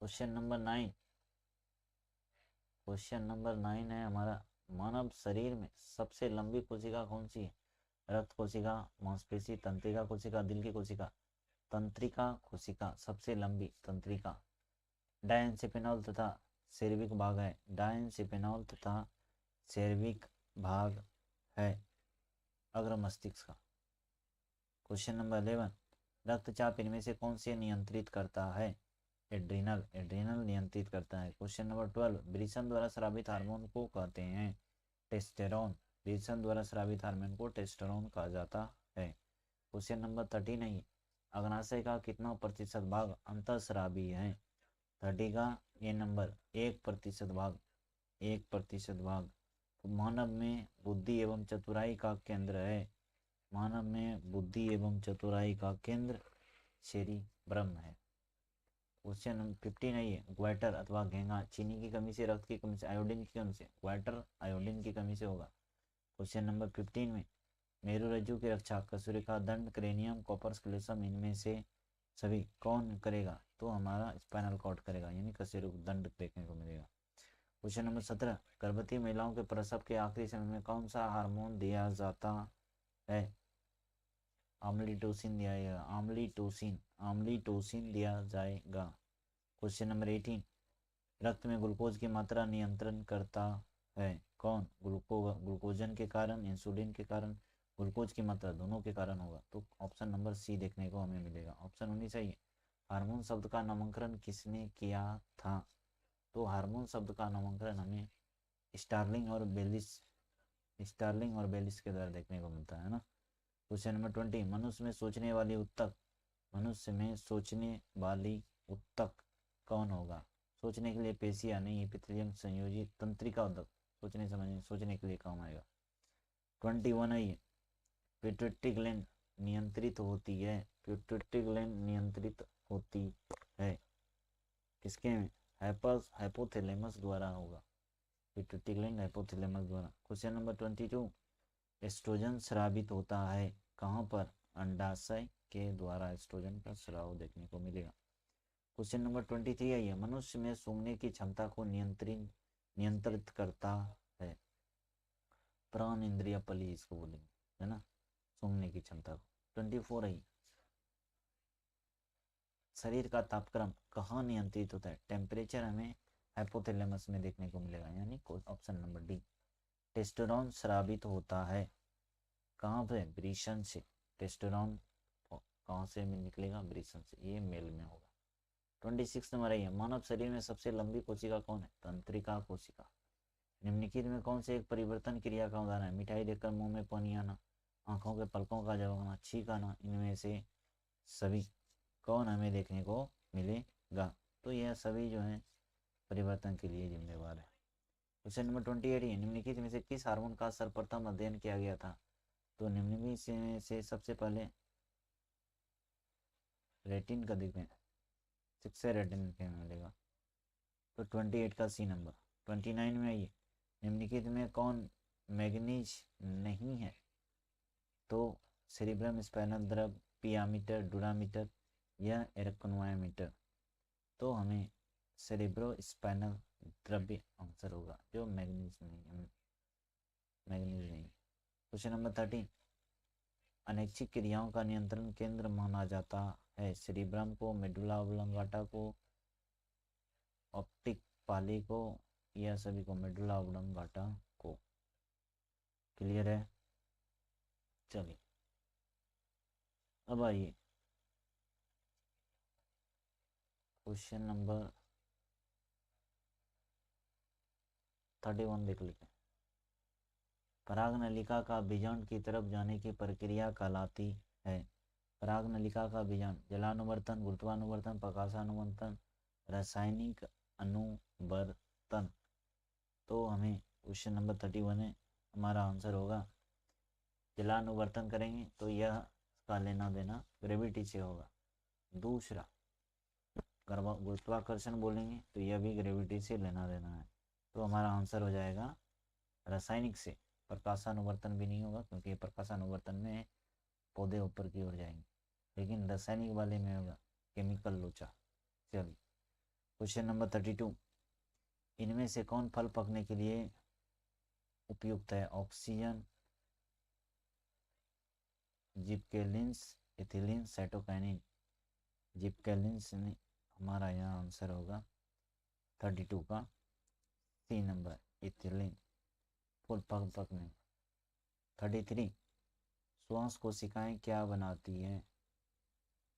Speaker 1: क्वेश्चन नंबर 9, क्वेश्चन नंबर 9 है हमारा, मानव शरीर में सबसे लंबी कोशिका कौन सी है? रक्त कोशिका, मांसपेशी, तंत्रिका कोशिका, दिल की कोशिका? तंत्रिका कोशिका सबसे लंबी, तंत्रिका। डायंसिफेनॉल तथा सेर्विक भाग है, डायंसिफेनॉल तथा सेर्विक भाग है अग्र मस्तिष्क का। क्वेश्चन नंबर 11, रक्तचाप इनमें से कौन से नियंत्रित करता है? एड्रिनल, एड्रिनल नियंत्रित करता है। क्वेश्चन नंबर 12, वृषण द्वारा स्रावित हार्मोन को कहते हैं? टेस्टेरोन, वृषण द्वारा स्रावित हार्मोन को टेस्टेरोन कहा जाता है। क्वेश्चन नंबर 13 है, अग्नाशय का कितना प्रतिशत भाग अंतःस्रावी है? 30 का ये नंबर 1% भाग, 1% भाग। तो मानव में बुद्धि एवं चतुराई का केंद्र है, मानव में बुद्धि एवं चतुराई का केंद्र सेरिब्रम है। क्वेश्चन नंबर 15 है, ये ग्वाइटर अथवा घेंगा चीनी की कमी से, रक्त की कमी से, आयोडीन की कमी से? ग्वाइटर आयोडीन की कमी से होगा। क्वेश्चन नंबर 15 में, मेरुरज्जु की रक्षा कशेरुका दंड क्रेनियम कॉपर स्क्लेरम इनमें से सभी कौन करेगा? तो हमारा स्पाइनल कॉर्ड करेगा, यानी कशेरुक दंड देखने को मिलेगा। क्वेश्चन नंबर 17, गर्भवती महिलाओं के प्रसव के आखिरी समय में कौन सा हार्मोन दिया जाता है? आम्लीटोसिन दिया जाएगा, आम्लीटोसिन, आम्लीटोसिन दिया जाएगा। क्वेश्चन नंबर 18, रक्त में ग्लूकोज की मात्रा नियंत्रण करता है कौन? ग्लूकोजन के कारण, इंसुलिन के कारण, ग्लूकोज की मात्रा दोनों के कारण होगा। तो ऑप्शन नंबर सी देखने को हमें मिलेगा। ऑप्शन 19 सही है, हार्मोन शब्द का नामकरण किसने किया था? तो हार्मोन शब्द का नामकरण हमें स्टार्लिंग और बेलिस, स्टार्लिंग और बेलिस के द्वारा देखने को मिलता है ना। क्वेश्चन नंबर 20, मनुष्य में सोचने वाली उत्तक, मनुष्य में सोचने वाली उत्तक कौन होगा? सोचने के लिए पेशियां नहीं, एपिथेलियम संयोजित तंत्रिका उद्दक, सोचने समझने सोचने के लिए काम आएगा। 21 है, पिट्यूटरी ग्लैंड नियंत्रित होती है, पिट्यूटरी ग्लैंड नियंत्रित होती है किसके में? हाइपोथैलेमस द्वारा होगा, पिट्यूटरी ग्लैंड हाइपोथैलेमस द्वारा। क्वेश्चन नंबर 22, एस्ट्रोजन स्रावित होता है कहाँ पर? अंडाशय के द्वारा एस्ट्रोजन का स्राव देखने को मिलेगा। क्वेश्चन नंबर 23 है, मनुष्य में सूंघने की क्षमता को नियंत्रित करता है? प्राण इंद्रिय पली इसको बोलेंगे, है ना, सूंघने की क्षमता को। 24 है, शरीर का तापक्रम कहाँ नियंत्रित होता है? टेम्परेचर हमें हाइपोथैलेमस में देखने को मिलेगा, यानी ऑप्शन नंबर डी। टेस्टोस्टेरोन स्रावित होता है कहाँ पे? वृषण से। टेस्टोस्टेरोन कहाँ से निकलेगा? वृषण से, ये मेल में होगा। 26 नंबर है, मानव शरीर में सबसे लंबी कोशिका कौन है? तंत्रिका कोशिका। निम्नलिखित में कौन से एक परिवर्तन क्रिया का उदाहरण है? मिठाई देखकर मुंह में पानी आना, आंखों के पलकों का झपकना, छींक आना, इनमें से सभी कौन हमें देखने को मिलेगा? तो यह सभी जो है परिवर्तन के लिए जिम्मेवार है। क्वेश्चन नंबर 28 है, निम्नलिखित में से किस हार्मोन का सर्वप्रथम अध्ययन किया गया था? तो निम्नलिखित में से सबसे पहले रेटिन का दिखें, सिक्स रेटिन के मिलेगा, तो 28 का सी नंबर। 29 में आइए, निम्नलिखित में कौन मैग्नीज नहीं है? तो सेरिब्रम स्पाइनल द्रव, पियामीटर, डुरामीटर या एरकनोमीटर? तो हमें सेरिब्रो स्पाइनल द्रव्य आंसर होगा, जो मैग्नीज नहीं, मैग्नीज नहीं। क्वेश्चन नंबर 13, अनैच्छिक क्रियाओं का नियंत्रण केंद्र माना जाता है? सेरिब्रम को, मेडुला ऑब्लोंगाटा को, ऑप्टिक पाली को, या सभी को? मेडुला ऑब्लोंगाटा को। क्लियर है? चलिए अब आइए क्वेश्चन नंबर 31 देख लेते हैं। पराग नलिका का बीजांड की तरफ जाने की प्रक्रिया कहलाती है? पराग नलिका का बीजांड जलानुवर्तन, गुरुत्वानुवर्तन, प्रकाशानुवर्तन, रासायनिक अनुवर्तन? तो हमें क्वेश्चन नंबर 31 है, हमारा आंसर होगा जलानुवर्तन करेंगे तो यह का लेना देना ग्रेविटी से होगा। दूसरा गुरुत्वाकर्षण बोलेंगे तो यह भी ग्रेविटी से लेना देना है। तो हमारा आंसर हो जाएगा रासायनिक से। प्रकाशानुवर्तन भी नहीं होगा, क्योंकि प्रकाशानुवर्तन में पौधे ऊपर की ओर जाएंगे, लेकिन रासायनिक वाले में होगा केमिकल लोचा। चलिए क्वेश्चन नंबर 32, इनमें से कौन फल पकने के लिए उपयुक्त है? Oxygen, gibberellins, ethylene, cytokinin? Gibberellins ने हमारा यहाँ आंसर होगा 32 का सी नंबर, इथिलीन, फूल पकने। 33 श्वास कोशिकाएं क्या बनाती हैं?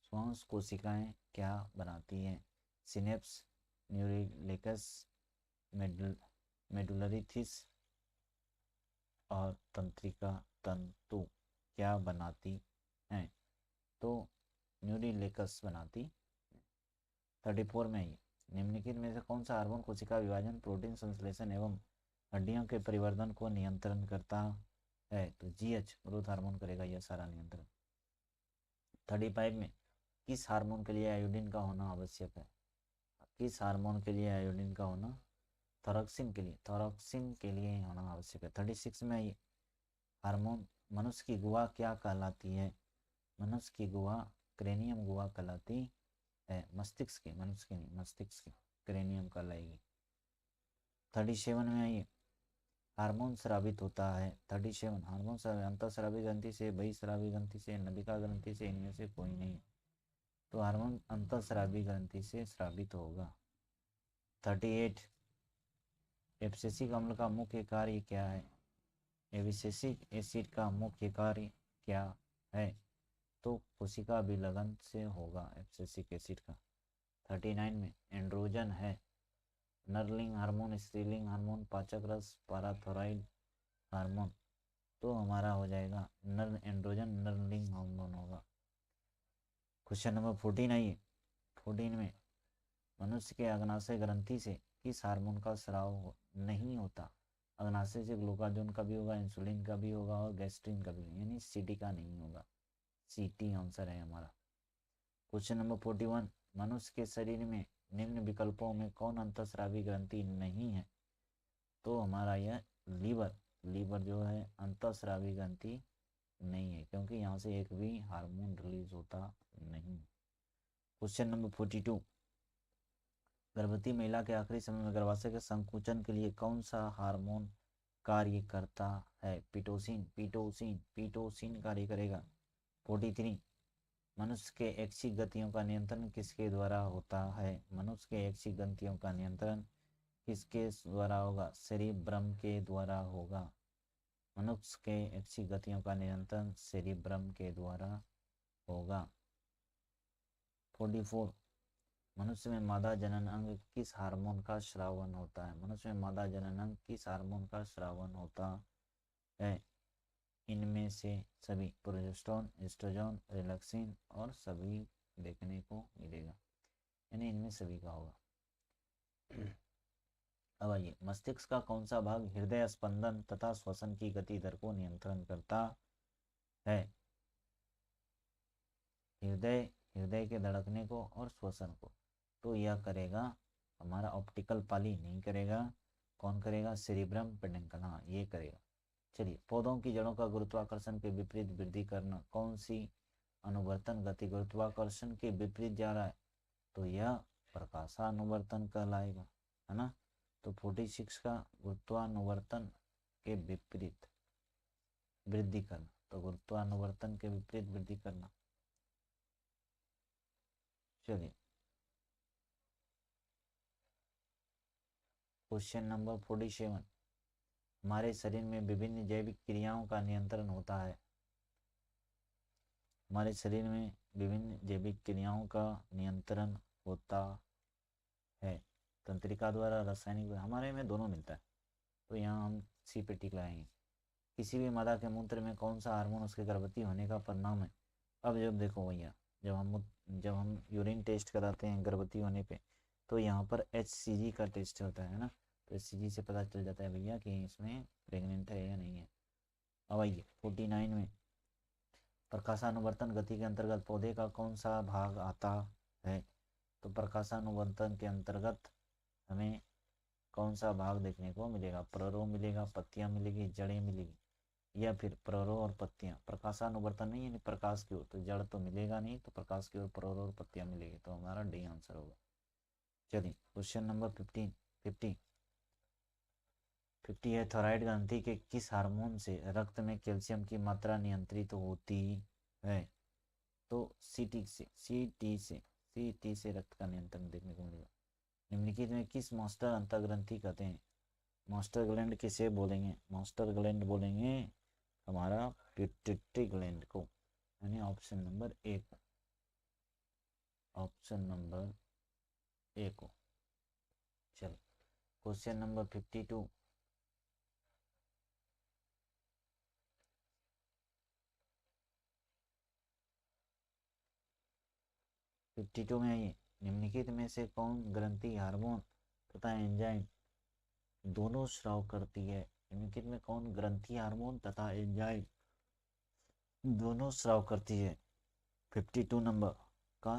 Speaker 1: श्वास कोशिकाएं क्या बनाती हैं? सिनेप्स, न्यूक्लियस, मेडुलरी थिस और तंत्रिका तंतु क्या बनाती हैं? तो न्यूक्लियस बनाती। 34 में ही निम्नलिखित में से कौन सा हार्मोन कोशिका विभाजन, प्रोटीन संश्लेषण एवं हड्डियों के परिवर्धन को नियंत्रण करता है? तो जीएच ग्रोथ हार्मोन करेगा यह सारा नियंत्रण। 35 में किस हार्मोन के लिए आयोडीन का होना आवश्यक है? किस हार्मोन के लिए आयोडीन का होना? थॉरक्सिन के लिए, थॉरक्सिन के लिए होना आवश्यक है। 36 में ये हार्मोन मनुष्य की गुहा क्या कहलाती है? मनुष्य की गुहा क्रेनियम गुहा कहलाती है। मस्तिष्क की, मनुष्य की नहीं, मस्तिष्क की क्रेनियम कहलाएगी। 37 में आइए हार्मोन स्रावित होता है। 37 हार्मोन अंतःस्रावी ग्रंथि से, बहिःस्रावी ग्रंथि से, नलिका ग्रंथि से, इनमें से कोई नहीं। तो हार्मोन अंतःस्रावी ग्रंथि से स्रावित होगा। 38 एब्सिसिक अम्ल का मुख्य कार्य क्या है? एब्सिसिक एसिड का मुख्य कार्य क्या है? तो कोशिका विलगन से होगा एब्सिसिक एसिड का। 39 में एंड्रोजन है नरलिंग हार्मोन, स्त्रीलिंग हार्मोन, पाचक रस, पाराथायरॉइड हार्मोन। तो हमारा हो जाएगा नर एंड्रोजन नरलिंग हार्मोन होगा। क्वेश्चन नंबर 14 आइए। 14 में मनुष्य के अग्नाशय ग्रंथि से किस हार्मोन का स्राव नहीं होता? अग्नाशय से ग्लूकागोन का भी होगा, इंसुलिन का भी होगा और गैस्ट्रिन का भी, यानी सीटी का नहीं होगा। सीटी आंसर है हमारा। क्वेश्चन नंबर 41 मनुष्य के शरीर में निम्न विकल्पों में कौन अंतःस्रावी ग्रंथि नहीं है? तो हमारा यह लीवर, लीवर जो है अंतःस्रावी ग्रंथि नहीं है, क्योंकि यहाँ से एक भी हार्मोन रिलीज होता नहीं। क्वेश्चन नंबर 42 गर्भवती महिला के आखिरी समय में गर्भाशय के संकुचन के लिए कौन सा हार्मोन कार्य करता है? पिटोसिन, पिटोसिन, पिटोसिन कार्य करेगा। 43 मनुष्य के ऐच्छिक गतियों का नियंत्रण किसके द्वारा होता है? मनुष्य के ऐच्छिक गतियों का नियंत्रण किसके द्वारा होगा? सेरिब्रम के द्वारा होगा। मनुष्य के ऐच्छिक गतियों का नियंत्रण सेरिब्रम के द्वारा होगा। 44 मनुष्य में मादा जनन अंग किस हार्मोन का स्रावन होता है? मनुष्य में मादा जनन अंग किस हार्मोन का स्रावन होता है? इनमें से सभी प्रोजेस्टेरोन, एस्ट्रोजन, रिलैक्सिन और सभी देखने को मिलेगा, यानी इनमें सभी का होगा। अब आइए मस्तिष्क का कौन सा भाग हृदय स्पंदन तथा श्वसन की गति दर को नियंत्रण करता है? हृदय, हृदय के धड़कने को और श्वसन को। तो यह करेगा हमारा ऑप्टिकल पाली, नहीं करेगा। कौन करेगा? सेरिब्रम पेडुंकल, हाँ ये करेगा। चलिए पौधों की जड़ों का गुरुत्वाकर्षण के विपरीत वृद्धि करना कौन सी अनुवर्तन गति गुरुत्वाकर्षण के विपरीत जा रहा है? तो यह प्रकाशानुवर्तन कहलाएगा, है ना। तो 46 का गुरुत्वानुवर्तन के विपरीत वृद्धि करना, तो गुरुत्वानुवर्तन के विपरीत वृद्धि करना। चलिए क्वेश्चन नंबर 47 हमारे शरीर में विभिन्न जैविक क्रियाओं का नियंत्रण होता है। हमारे शरीर में विभिन्न जैविक क्रियाओं का नियंत्रण होता है तंत्रिका द्वारा, रासायनिक, हमारे में दोनों मिलता है। तो यहाँ हम सी पे टिक लगाएंगे। किसी भी मादा के मूत्र में कौन सा हार्मोन उसके गर्भवती होने का परिणाम है? अब जब देखो भैया जब हम यूरिन टेस्ट कराते हैं गर्भवती होने पे, तो यहाँ पर HCG का टेस्ट होता है ना। तो HCG से पता चल जाता है भैया कि इसमें प्रेग्नेंट है या नहीं है। अब आइए 49 में प्रकाशानुवर्तन गति के अंतर्गत पौधे का कौन सा भाग आता है? तो प्रकाशानुवर्तन के अंतर्गत हमें कौन सा भाग देखने को मिलेगा? प्ररो मिलेगा, पत्तियां मिलेगी, जड़ें मिलेगी, या फिर प्ररो और पत्तियां। प्रकाशानुवर्तन नहीं यानी प्रकाश की ओर, तो जड़ तो मिलेगा नहीं, तो प्रकाश की ओर प्ररो और पत्तियां मिलेगी। तो हमारा डी आंसर होगा। चलिए क्वेश्चन नंबर 50 है थायराइड ग्रंथि के किस हार्मोन से रक्त में कैल्शियम की मात्रा नियंत्रित होती है? तो सीटी से रक्त का नियंत्रण देखने को मिलेगा। निम्नलिखित में किस मास्टर अंतःग्रंथि कहते हैं? मास्टर ग्लैंड किसे बोलेंगे? मास्टर ग्लैंड बोलेंगे हमारा पिट्यूटरी ग्लैंड को, यानी ऑप्शन नंबर ए को, ऑप्शन नंबर ए को। चलो क्वेश्चन नंबर 52। में आइए, निम्नलिखित में से कौन ग्रंथि हार्मोन तथा एंजाइम दोनों स्राव करती है? निम्नलिखित में कौन ग्रंथि हार्मोन तथा एंजाइम दोनों स्राव करती है? 52 नंबर का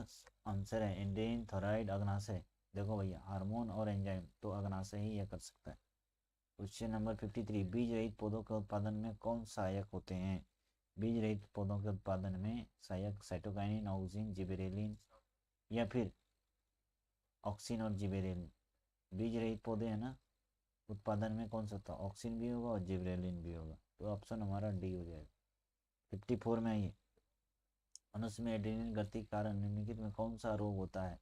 Speaker 1: आंसर है एंड्रीन, थोराइड, अग्नाशय। देखो भैया, हार्मोन और एंजाइम तो अग्नाशय ही यह कर सकता है। क्वेश्चन नंबर 53, बीज रहित पौधों के उत्पादन में कौन सहायक होते हैं? बीज रहित पौधों के उत्पादन में सहायक साइटोकाइनिन, ऑक्सिन, जिबेरेलिन या फिर ऑक्सिन और जिबेरेलिन। बीज रहित पौधे हैं ना, उत्पादन में कौन सा था? ऑक्सिन भी होगा और जिबरेलिन भी होगा, तो ऑप्शन हमारा डी हो जाएगा। 54 में आइए, मनुष्य में एड्रेनलिन ग्रंथि के कारण निम्नलिखित में कौन सा रोग होता है?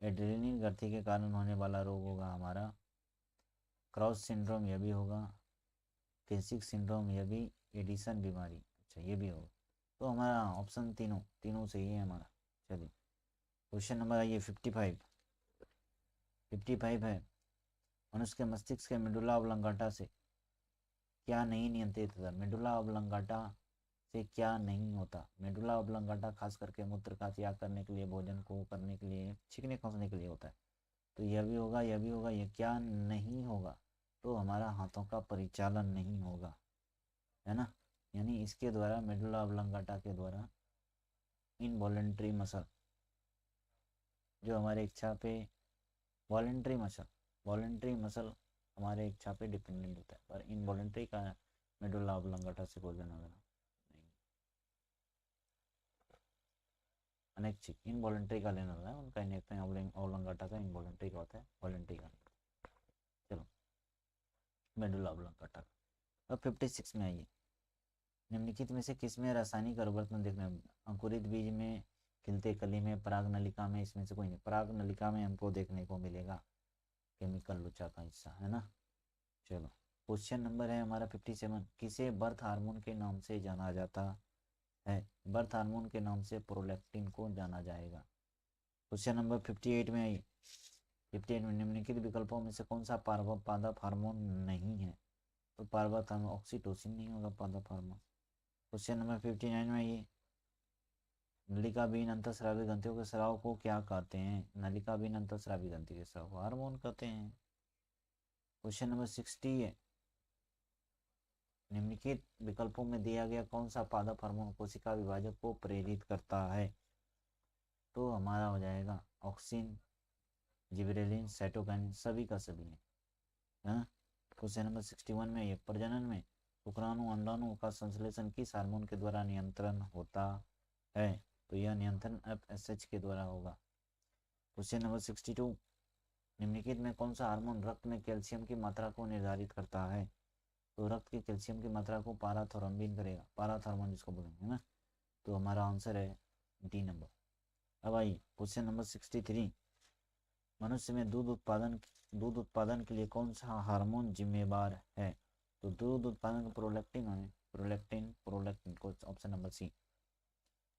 Speaker 1: एड्रेनलिन ग्रंथि के कारण होने वाला रोग होगा हमारा क्रॉस सिंड्रोम, यह भी होगा केसिक सिंड्रोम, यह भी एडिसन बीमारी, अच्छा ये भी होगा। तो हमारा ऑप्शन तीनों तीनों सही है हमारा। चलिए क्वेश्चन नंबर आइए 55। 55 है, मनुष्य के मस्तिष्क के मेडुला ऑब्लंगाटा से क्या नहीं नियंत्रित होता? मेडुला ऑब्लंगाटा से क्या नहीं होता? मेडुला ऑब्लंगाटा खास करके मूत्र का त्याग करने के लिए, भोजन को करने के लिए, छींकने खांसने के लिए होता है। तो यह भी होगा, यह भी होगा, यह क्या नहीं होगा? तो हमारा हाथों का परिचालन नहीं होगा, है ना। यानी इसके द्वारा, मेडुला ऑब्लंगाटा के द्वारा इनवॉलेंट्री मसल, जो हमारे इच्छा पे वॉलेंट्री मसल, वॉलेंट्री मसल हमारे इच्छा पे डिपेंडेंट होता है, पर इनवॉलेंट्री का मेडुला ऑब्लंगाटा से भोजन वगैरह नहीं। अनैच्छिक, इनवॉलेंट्री का लेना है उनका, ऑब्लंगाटा का इनवॉलेंट्री का होता है, वॉलेंट्री का। चलो मेडुला ऑब्लंगाटा। अब 56 में आइए, निम्नलिखित में से किसमें रासायनिक परिवर्तन देखने? अंकुरित बीज में, खिलते कली में, पराग नलिका में, इसमें से कोई नहीं। पराग नलिका में हमको देखने को मिलेगा केमिकल लोचा का हिस्सा, है ना। चलो क्वेश्चन नंबर है हमारा 57, किसे बर्थ हार्मोन के नाम से जाना जाता है? बर्थ हार्मोन के नाम से प्रोलैक्टिन को जाना जाएगा। क्वेश्चन नंबर 58 में आई, 58 में निम्नलिखित विकल्पों में से कौन सा पादप हार्मोन नहीं है? तो पादप हार्मोन ऑक्सीटोसिन नहीं होगा पादप हार्मोन। क्वेश्चन नंबर 59 में ये, नलिकाबीन अंतःस्रावी ग्रंथियों के स्राव को क्या कहते हैं? नलिकाबीन अंतःस्रावी ग्रंथि के स्राव को हार्मोन कहते हैं। क्वेश्चन नंबर 60 है, निम्नलिखित विकल्पों में दिया गया कौन सा पादप हार्मोन कोशिका विभाजक को प्रेरित करता है? तो हमारा हो जाएगा ऑक्सिन, जिबरेलिन, साइटोकाइनिन, सभी का सभी है ना। क्वेश्चन नंबर 61 में ये, प्रजनन में शुक्राणु अंडाणु का संश्लेषण किस हार्मोन के द्वारा नियंत्रण होता है? तो यह नियंत्रण FSH के द्वारा होगा। क्वेश्चन नंबर 62, निम्नलिखित में कौन सा हार्मोन रक्त में कैल्शियम की मात्रा को निर्धारित करता है? तो रक्त की कैल्शियम की मात्रा को पाराथोरम्बिन करेगा, पाराथॉर्मोन जिसको बोलेंगे, है ना। तो हमारा आंसर है डी नंबर। अब आइए क्वेश्चन नंबर 63, मनुष्य में दूध उत्पादन के लिए कौन सा हार्मोन जिम्मेवार है? तो दूध उत्पादन का प्रोलैक्टिन है, प्रोलैक्टिन, प्रोलैक्टिन को ऑप्शन नंबर सी,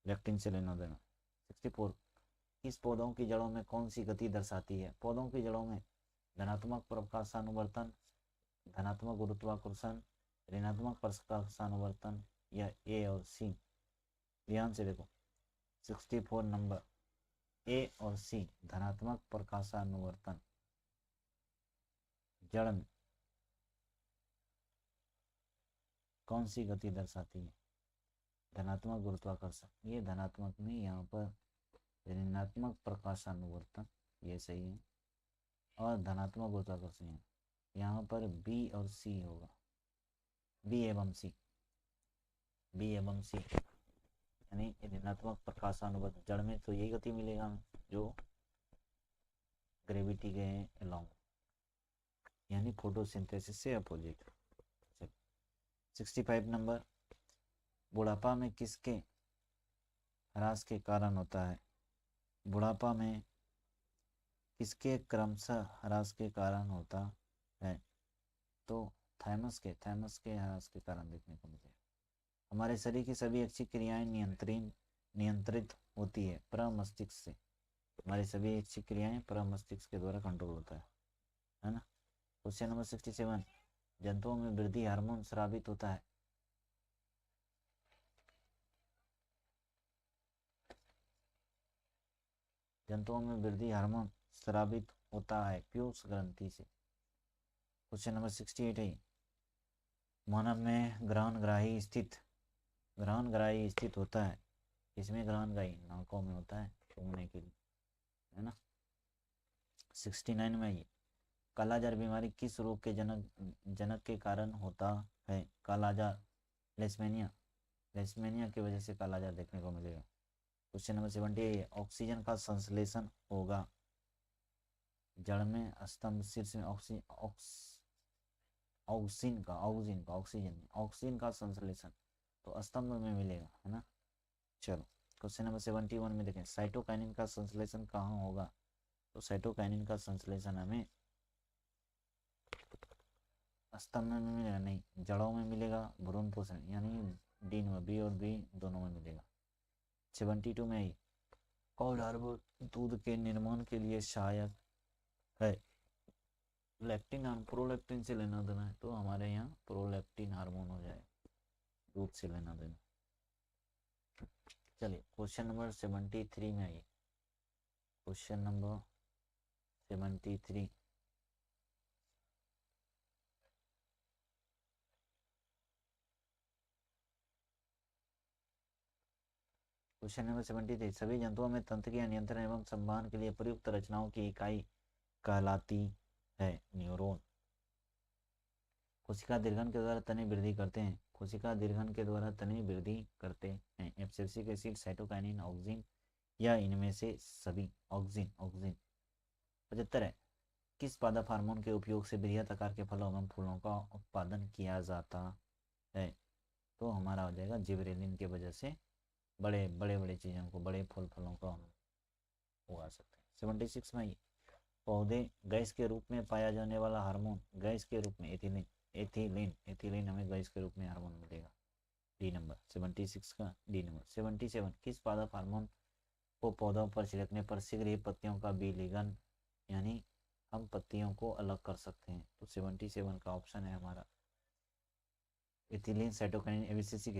Speaker 1: लैक्टिन से लेना देना। 64, इस पौधों की जड़ों में कौन सी गति दर्शाती है? पौधों की जड़ों में धनात्मक प्रकाशानुवर्तन, धनात्मक गुरुत्वाकर्षण, ऋणात्मक प्रकाशानुवर्तन, या ए और सी? ध्यान से देखो, 64 नंबर ए और सी, धनात्मक प्रकाशानुवर्तन। जड़ में कौन सी गति दर्शाती है? धनात्मक गुरुत्वाकर्षण, ये धनात्मक नहीं, यहाँ पर ऋणात्मक प्रकाशानुवर्तन, ये सही है। और धनात्मक गुरुत्वाकर्षण है, यहाँ पर बी और सी होगा, बी एवं सी, बी एवं सी, यानी ऋणात्मक प्रकाशानुवर्तन जड़ में तो यही गति मिलेगा जो ग्रेविटी के अलोंग, यानी फोटोसिंथेसिस से अपोजिट। 65 नंबर, बुढ़ापा में किसके ह्रास के कारण होता है? बुढ़ापा में किसके क्रमशः ह्रास के कारण होता है? तो थैमस के ह्रास के कारण देखने को मिलेगा। हमारे शरीर की सभी ऐच्छिक क्रियाएं नियंत्रित होती है प्रमस्तिष्क से। हमारी सभी ऐच्छिक क्रियाएं प्रमस्तिष्क के द्वारा कंट्रोल होता है ना। क्वेश्चन नंबर 67, जंतुओं में वृद्धि हार्मोन स्रावित होता है। जंतुओं में वृद्धि हार्मोन स्रावित होता है प्यूस ग्रंथि से। क्वेश्चन नंबर 68 है, मानव में ग्रहणग्राही स्थित होता है। इसमें ग्रहणग्राही नाकों में होता है सूंघने के लिए, है ना। 69 में ये कालाजार बीमारी किस रोग के जनक के कारण होता है। कालाजार लेस्मेनिया की वजह से कालाजार देखने को मिलेगा। क्वेश्चन नंबर 70, ऑक्सीजन का संश्लेषण होगा जड़ में, स्तंभ, शीर्ष में ऑक्सीजन का संश्लेषण तो स्तंभ में मिलेगा, है ना। चलो क्वेश्चन नंबर 71 में देखें, साइटोकाइनिन का संश्लेषण कहाँ होगा। तो साइटोकाइनिन का संश्लेषण हमें स्तंभ में मिलेगा नहीं, जड़ों में मिलेगा, भ्रूण पोषण यानी डी नंबर, बी और बी दोनों में मिलेगा। 72 में ही कौड हार्मोन दूध के निर्माण के लिए सहायक है। लैक्टिन प्रोलैक्टिन से लेना देना है तो हमारे यहाँ प्रोलैक्टिन हार्मोन हो जाए, दूध से लेना देना। चलिए क्वेश्चन नंबर 73 में आइए। क्वेश्चन नंबर 73, क्वेश्चन नंबर 73, सभी जंतुओं में तंत्रिका नियंत्रण एवं संवहन के लिए प्रयुक्त रचनाओं की इकाई कहलाती है न्यूरॉन। कोशिका दीर्घन के द्वारा तने वृद्धि करते हैं। कोशिका दीर्घन के द्वारा तने वृद्धि करते हैं। एब्सिसिक एसिड, साइटोकाइनिन, ऑक्सिन या इनमें से सभी। ऑक्सिन 75 है, किस पादप हार्मोन के उपयोग से बृहत आकार के फलों एवं फूलों का उत्पादन किया जाता है। तो हमारा हो जाएगा जिबरेलिन की वजह से बड़े बड़े चीज़ों को, बड़े फलों का हम उगा सकते हैं। 76 में पौधे गैस के रूप में पाया जाने वाला हार्मोन, गैस के रूप में एथिलीन हमें गैस के रूप में हार्मोन मिलेगा, डी नंबर। 76 का डी नंबर। 77, किस पादप हार्मोन को पौधों पर छिड़कने पर शीघ्र ही पत्तियों का विलीन यानी हम पत्तियों को अलग कर सकते हैं। तो 77 का ऑप्शन है हमारा एथिलीन, साइटोकाइनिन, एबिसिसिक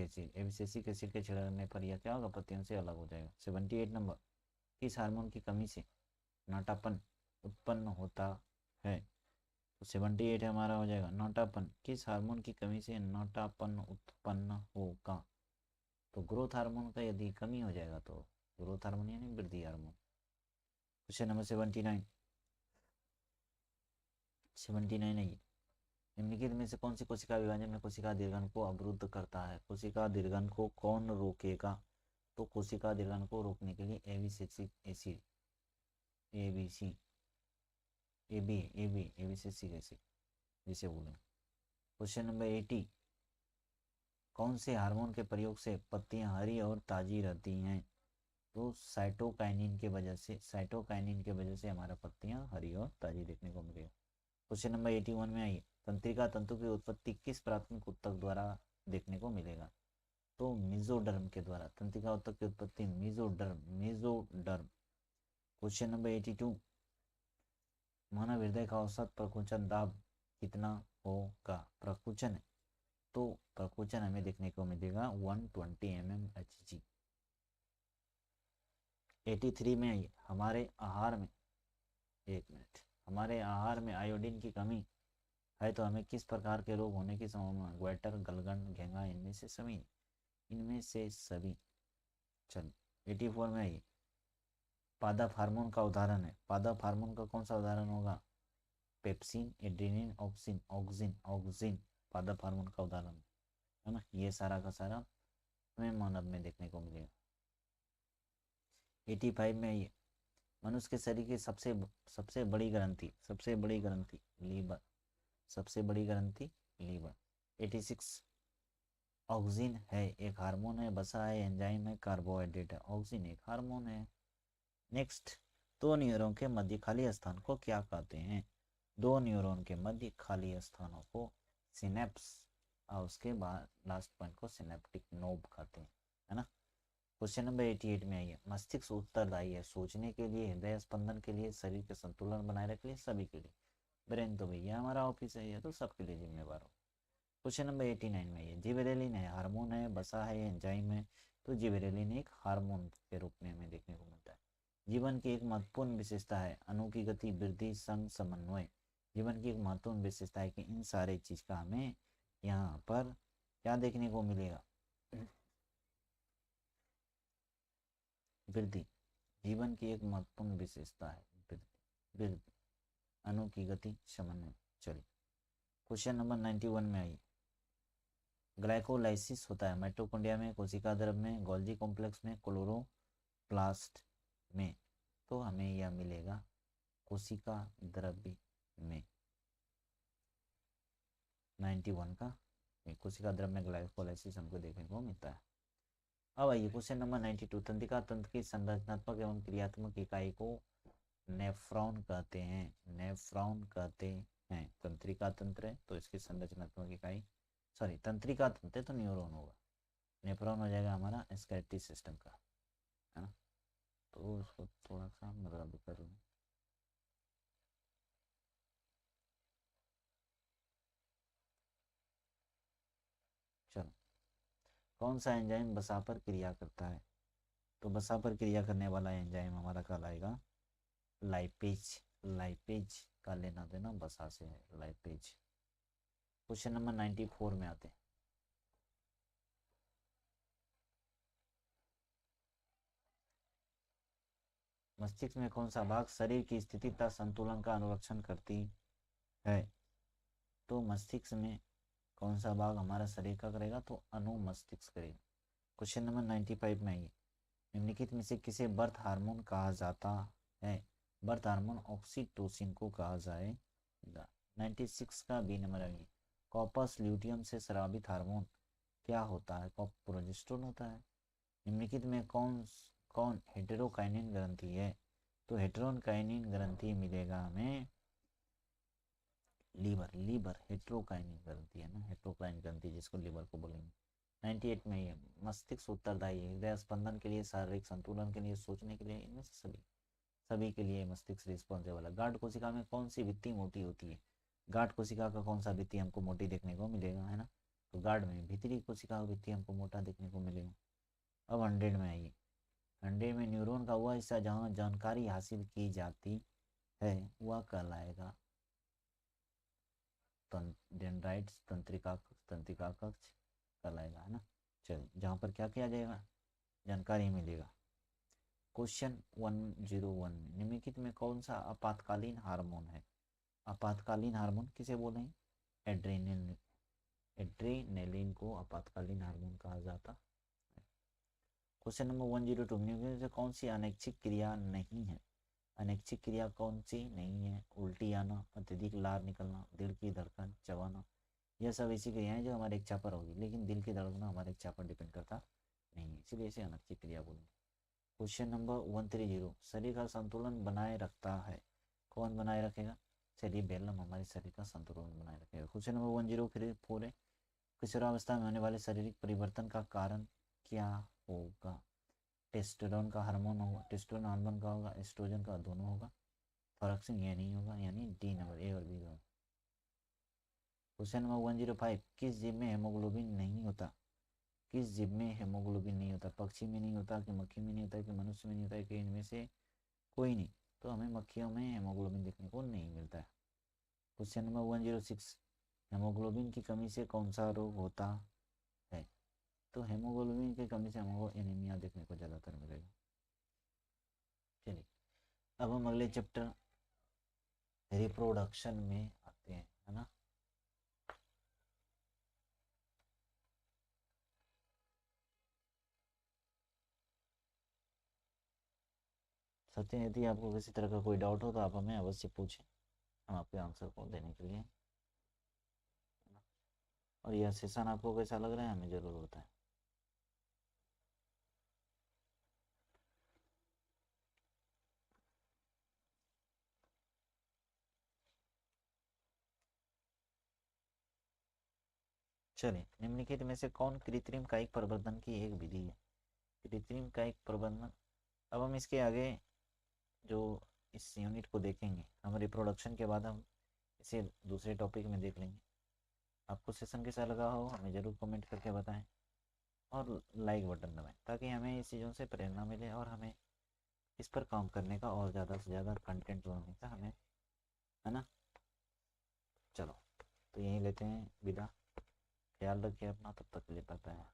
Speaker 1: एसिड के छिड़कने पर यह क्या होगा, पत्तियों से अलग हो जाएगा। 78 नंबर, किस हार्मोन की कमी से नाटापन उत्पन्न होता है। तो 78 हमारा हो जाएगा नाटापन, किस हार्मोन की कमी से नाटापन उत्पन्न होगा। तो ग्रोथ हार्मोन का यदि कमी हो जाएगा तो ग्रोथ हार्मोन यानी वृद्धि हार्मोन। क्वेश्चन नंबर 79 है ये, निम्नलिखित में से कौन सी कोशिका विभाजन में कोशिका दीर्घन को अवरुद्ध करता है। कोशिका दीर्घन को कौन रोकेगा। तो कोशिका दीर्घन को रोकने के लिए एबिसिसिक एसिड, एबिसिसिक एसिड जिसे बोलें। क्वेश्चन नंबर 80, कौन से हार्मोन के प्रयोग से पत्तियां हरी और ताजी रहती हैं। तो साइटोकाइनिन के वजह से हमारा पत्तियां हरी और ताजी देखने को मिलेगा। क्वेश्चन नंबर 81 में आइए, तंत्रिका तंतु की उत्पत्ति किस प्राथमिक ऊतक द्वारा देखने को मिलेगा। तो मेसोडर्म के द्वारा तंत्रिका ऊतक की उत्पत्ति मेसोडर्म। क्वेश्चन नंबर 82, मानव हृदय का औसत प्रकुंचन दाब कितना होगा। प्रकुंचन हमें देखने को मिलेगा 120 mmHg। 83 में आइए, हमारे आहार में आयोडीन की कमी है तो हमें किस प्रकार के रोग होने की संभावना। ग्वेटर, गलगंड, घेंगा, इनमें से सभी। चलो 84 में आइए, पादप हार्मोन का उदाहरण है। पादप हार्मोन का कौन सा उदाहरण होगा। पेप्सिन, एड्रेनिन, ऑक्सिन पादप हार्मोन का उदाहरण है ना। ये सारा का सारा हमें मानव में देखने को मिलेगा। 85 में ये मनुष्य के शरीर की सबसे बड़ी ग्रंथि लीवर। 86 ऑक्सिन है, एक हार्मोन है, वसा है, एंजाइम है, कार्बोहाइड्रेट है। ऑक्सिन एक हार्मोन है। नेक्स्ट, दो न्यूरॉन के मध्य खाली स्थान को क्या कहते हैं। दो न्यूरॉन के मध्य खाली स्थानों को सिनेप्स और उसके बाद लास्ट पॉइंट को सिनेप्टिक नोब कहते हैं, है ना। क्वेश्चन नंबर 88 में आइए। मस्तिष्क उत्तरदायी है सोचने के लिए, हृदय स्पंदन के लिए, शरीर के संतुलन बनाए रखने के लिए, सभी के लिए। ब्रेन तो भैया हमारा ऑफिस है, ये तो सबके लिए जिम्मेवार हो। क्वेश्चन नंबर 89 में ये जिबरेलिन है, हार्मोन है, बसा है, एंजाइम है। तो जिबरेलिन एक हार्मोन के रूप में हमें देखने को मिलता है। जीवन की एक महत्वपूर्ण विशेषता है अणु की गति, वृद्धि, संग, समन्वय। जीवन की एक महत्वपूर्ण विशेषता है कि इन सारे चीज का हमें यहाँ पर क्या देखने को मिलेगा, वृद्धि। जीवन की एक महत्वपूर्ण विशेषता है वृद्धि, वृद्धि, अणु की गति, समन्वय। चलिए क्वेश्चन नंबर 91 में आइए। ग्लाइकोलाइसिस होता है माइटोकॉन्ड्रिया में, कोशिका द्रव में, गोल्जी कॉम्प्लेक्स में, क्लोरोप्लास्ट में। तो हमें यह मिलेगा कोशिका द्रव्य में। 91 का कोशिका द्रव में ग्लाइकोलाइसिस हमको देखने को मिलता है। अब आइए क्वेश्चन नंबर 92। तंत्रिका तंत्र की संरचनात्मक एवं क्रियात्मक इकाई को नेफ्रॉन कहते हैं, नेफ्रॉन कहते हैं। तंत्रिका तंत्र है तो इसकी संरचनात्मक इकाई, सॉरी तंत्रिका तंत्र है तो न्यूरॉन होगा, नेफ्रॉन हो जाएगा हमारा स्केलेटल सिस्टम का, है ना। तो उसको थोड़ा सा मतलब कर लूँ। चलो, कौन सा एंजाइम बसा पर क्रिया करता है? तो बसा पर क्रिया करने वाला एंजाइम हमारा कहलाएगा लाइपेज। लाइपेज का लेना देना बसा से है, लाइपेज। क्वेश्चन नंबर 94 में आते हैं। मस्तिष्क में कौन सा भाग शरीर की स्थिति तथा संतुलन का अनुरक्षण करती है? तो मस्तिष्क में कौन सा भाग हमारा शरीर का करेगा? तो अनुमस्तिष्क करेगा। क्वेश्चन नंबर 95 में आइए। निम्नलिखित में से किसे बर्थ हार्मोन कहा जाता है? बर्थ हार्मोन ऑक्सीटोसिन को कहा जाएगा। 96 का बी नंबर आइए। कॉर्पस ल्यूटियम से स्रावित हार्मोन क्या होता है? प्रोजेस्टेरोन होता है। निम्नलिखित में कौन कौन हेटेरोकाइनिन ग्रंथि है? तो हेटेरोकाइनिन ग्रंथि मिलेगा हमें लीवर, लीवर हेटेरोकाइनिन ग्रंथि है ना, हेटेरोकाइनिन ग्रंथि जिसको लीवर को बोलेंगे। 98 में ये मस्तिष्क उत्तरदायी है हृदय स्पंदन के लिए, शारीरिक संतुलन के लिए, सोचने के लिए, इनमें से सभी सभी के लिए मस्तिष्क रिस्पॉन्सिबल है। गाढ़ कोशिका में कौन सी भित्ति मोटी होती है? गाढ़ कोशिका का कौन सा भित्ति हमको मोटी देखने को मिलेगा, है ना। तो गाढ़ में भीतरी कोशिका का भित्ति हमको मोटा देखने को मिलेगा। अब 100 में आइए। 100 में न्यूरॉन का वह हिस्सा जहाँ जानकारी हासिल की जाती है वह कहलाएगा डेंड्राइट्स, तंत्रिका कक्ष कहलाएगा, है ना। चलिए, जहाँ पर क्या किया जाएगा? जानकारी मिलेगा। क्वेश्चन 101 में निम्नलिखित में कौन सा आपातकालीन हार्मोन है? आपातकालीन हार्मोन किसे बोले हैं? एड्रेनलिन। एड्रेनलिन को आपातकालीन हार्मोन कहा जाता है। क्वेश्चन नंबर 102 में से कौन सी अनैच्छिक क्रिया नहीं है? अनैच्छिक क्रिया कौन सी नहीं है? उल्टी आना, अत्यधिक लार निकलना, दिल की धड़कन, चबाना। यह सब ऐसी क्रियाएं जो हमारे इच्छा पर होगी, लेकिन दिल की धड़कना हमारे इच्छा पर डिपेंड करता नहीं है, इसलिए इसे अनैच्छिक क्रिया बोलेंगे। Question number 130। शरीर का संतुलन बनाए रखता है, कौन बनाए रखेगा? चलिए बेलम हमारे शरीर का संतुलन बनाए रखेगा। क्वेश्चन नंबर 104 है। किशोरावस्था में होने वाले शारीरिक परिवर्तन का कारण क्या होगा? टेस्टोस्टेरोन का हार्मोन होगा, टेस्टोस्टेरोन हार्मोन का होगा, एस्ट्रोजन का, दोनों होगा। फॉरक्सिन ये नहीं होगा, यानी डी नंबर, ए और बी दोनों। Question number 105। किस जीव में हेमोग्लोबिन नहीं होता? किस जीव में हेमोग्लोबिन नहीं होता? पक्षी में नहीं होता, कि मक्खी में नहीं होता, कि मनुष्य में नहीं होता, कि इनमें से कोई नहीं? तो हमें मक्खियों में हेमोग्लोबिन देखने को नहीं मिलता है। Question number 106। हेमोग्लोबिन की कमी से कौन सा रोग होता है? तो हेमोग्लोबिन की कमी से हमको एनीमिया देखने को ज़्यादातर मिलेगा। चलिए, अब हम अगले चैप्टर रिप्रोडक्शन में आते हैं, है ना। सचिन, यदि आपको किसी तरह का कोई डाउट हो तो आप हमें अवश्य पूछें, हम आपके आंसर को देने के लिए। और यह सेशन आपको कैसा लग रहा है हमें ज़रूर बताएं। चलिए, निम्नलिखित में से कौन कृत्रिम कायिक प्रवर्धन की एक विधि है? कृत्रिम कायिक प्रवर्धन। अब हम इसके आगे जो इस यूनिट को देखेंगे, हम रिप्रोडक्शन के बाद हम इसे दूसरे टॉपिक में देख लेंगे। आपको सेशन कैसा लगा हो हमें ज़रूर कमेंट करके बताएं और लाइक बटन दबाएं, ताकि हमें इस चीज़ों से प्रेरणा मिले और हमें इस पर काम करने का और ज़्यादा से ज़्यादा कंटेंट बनाने का हमें, है ना। चलो, तो यहीं लेते हैं विदा। ख्याल रखिए अपना, तब तक के लिए बाय बाय।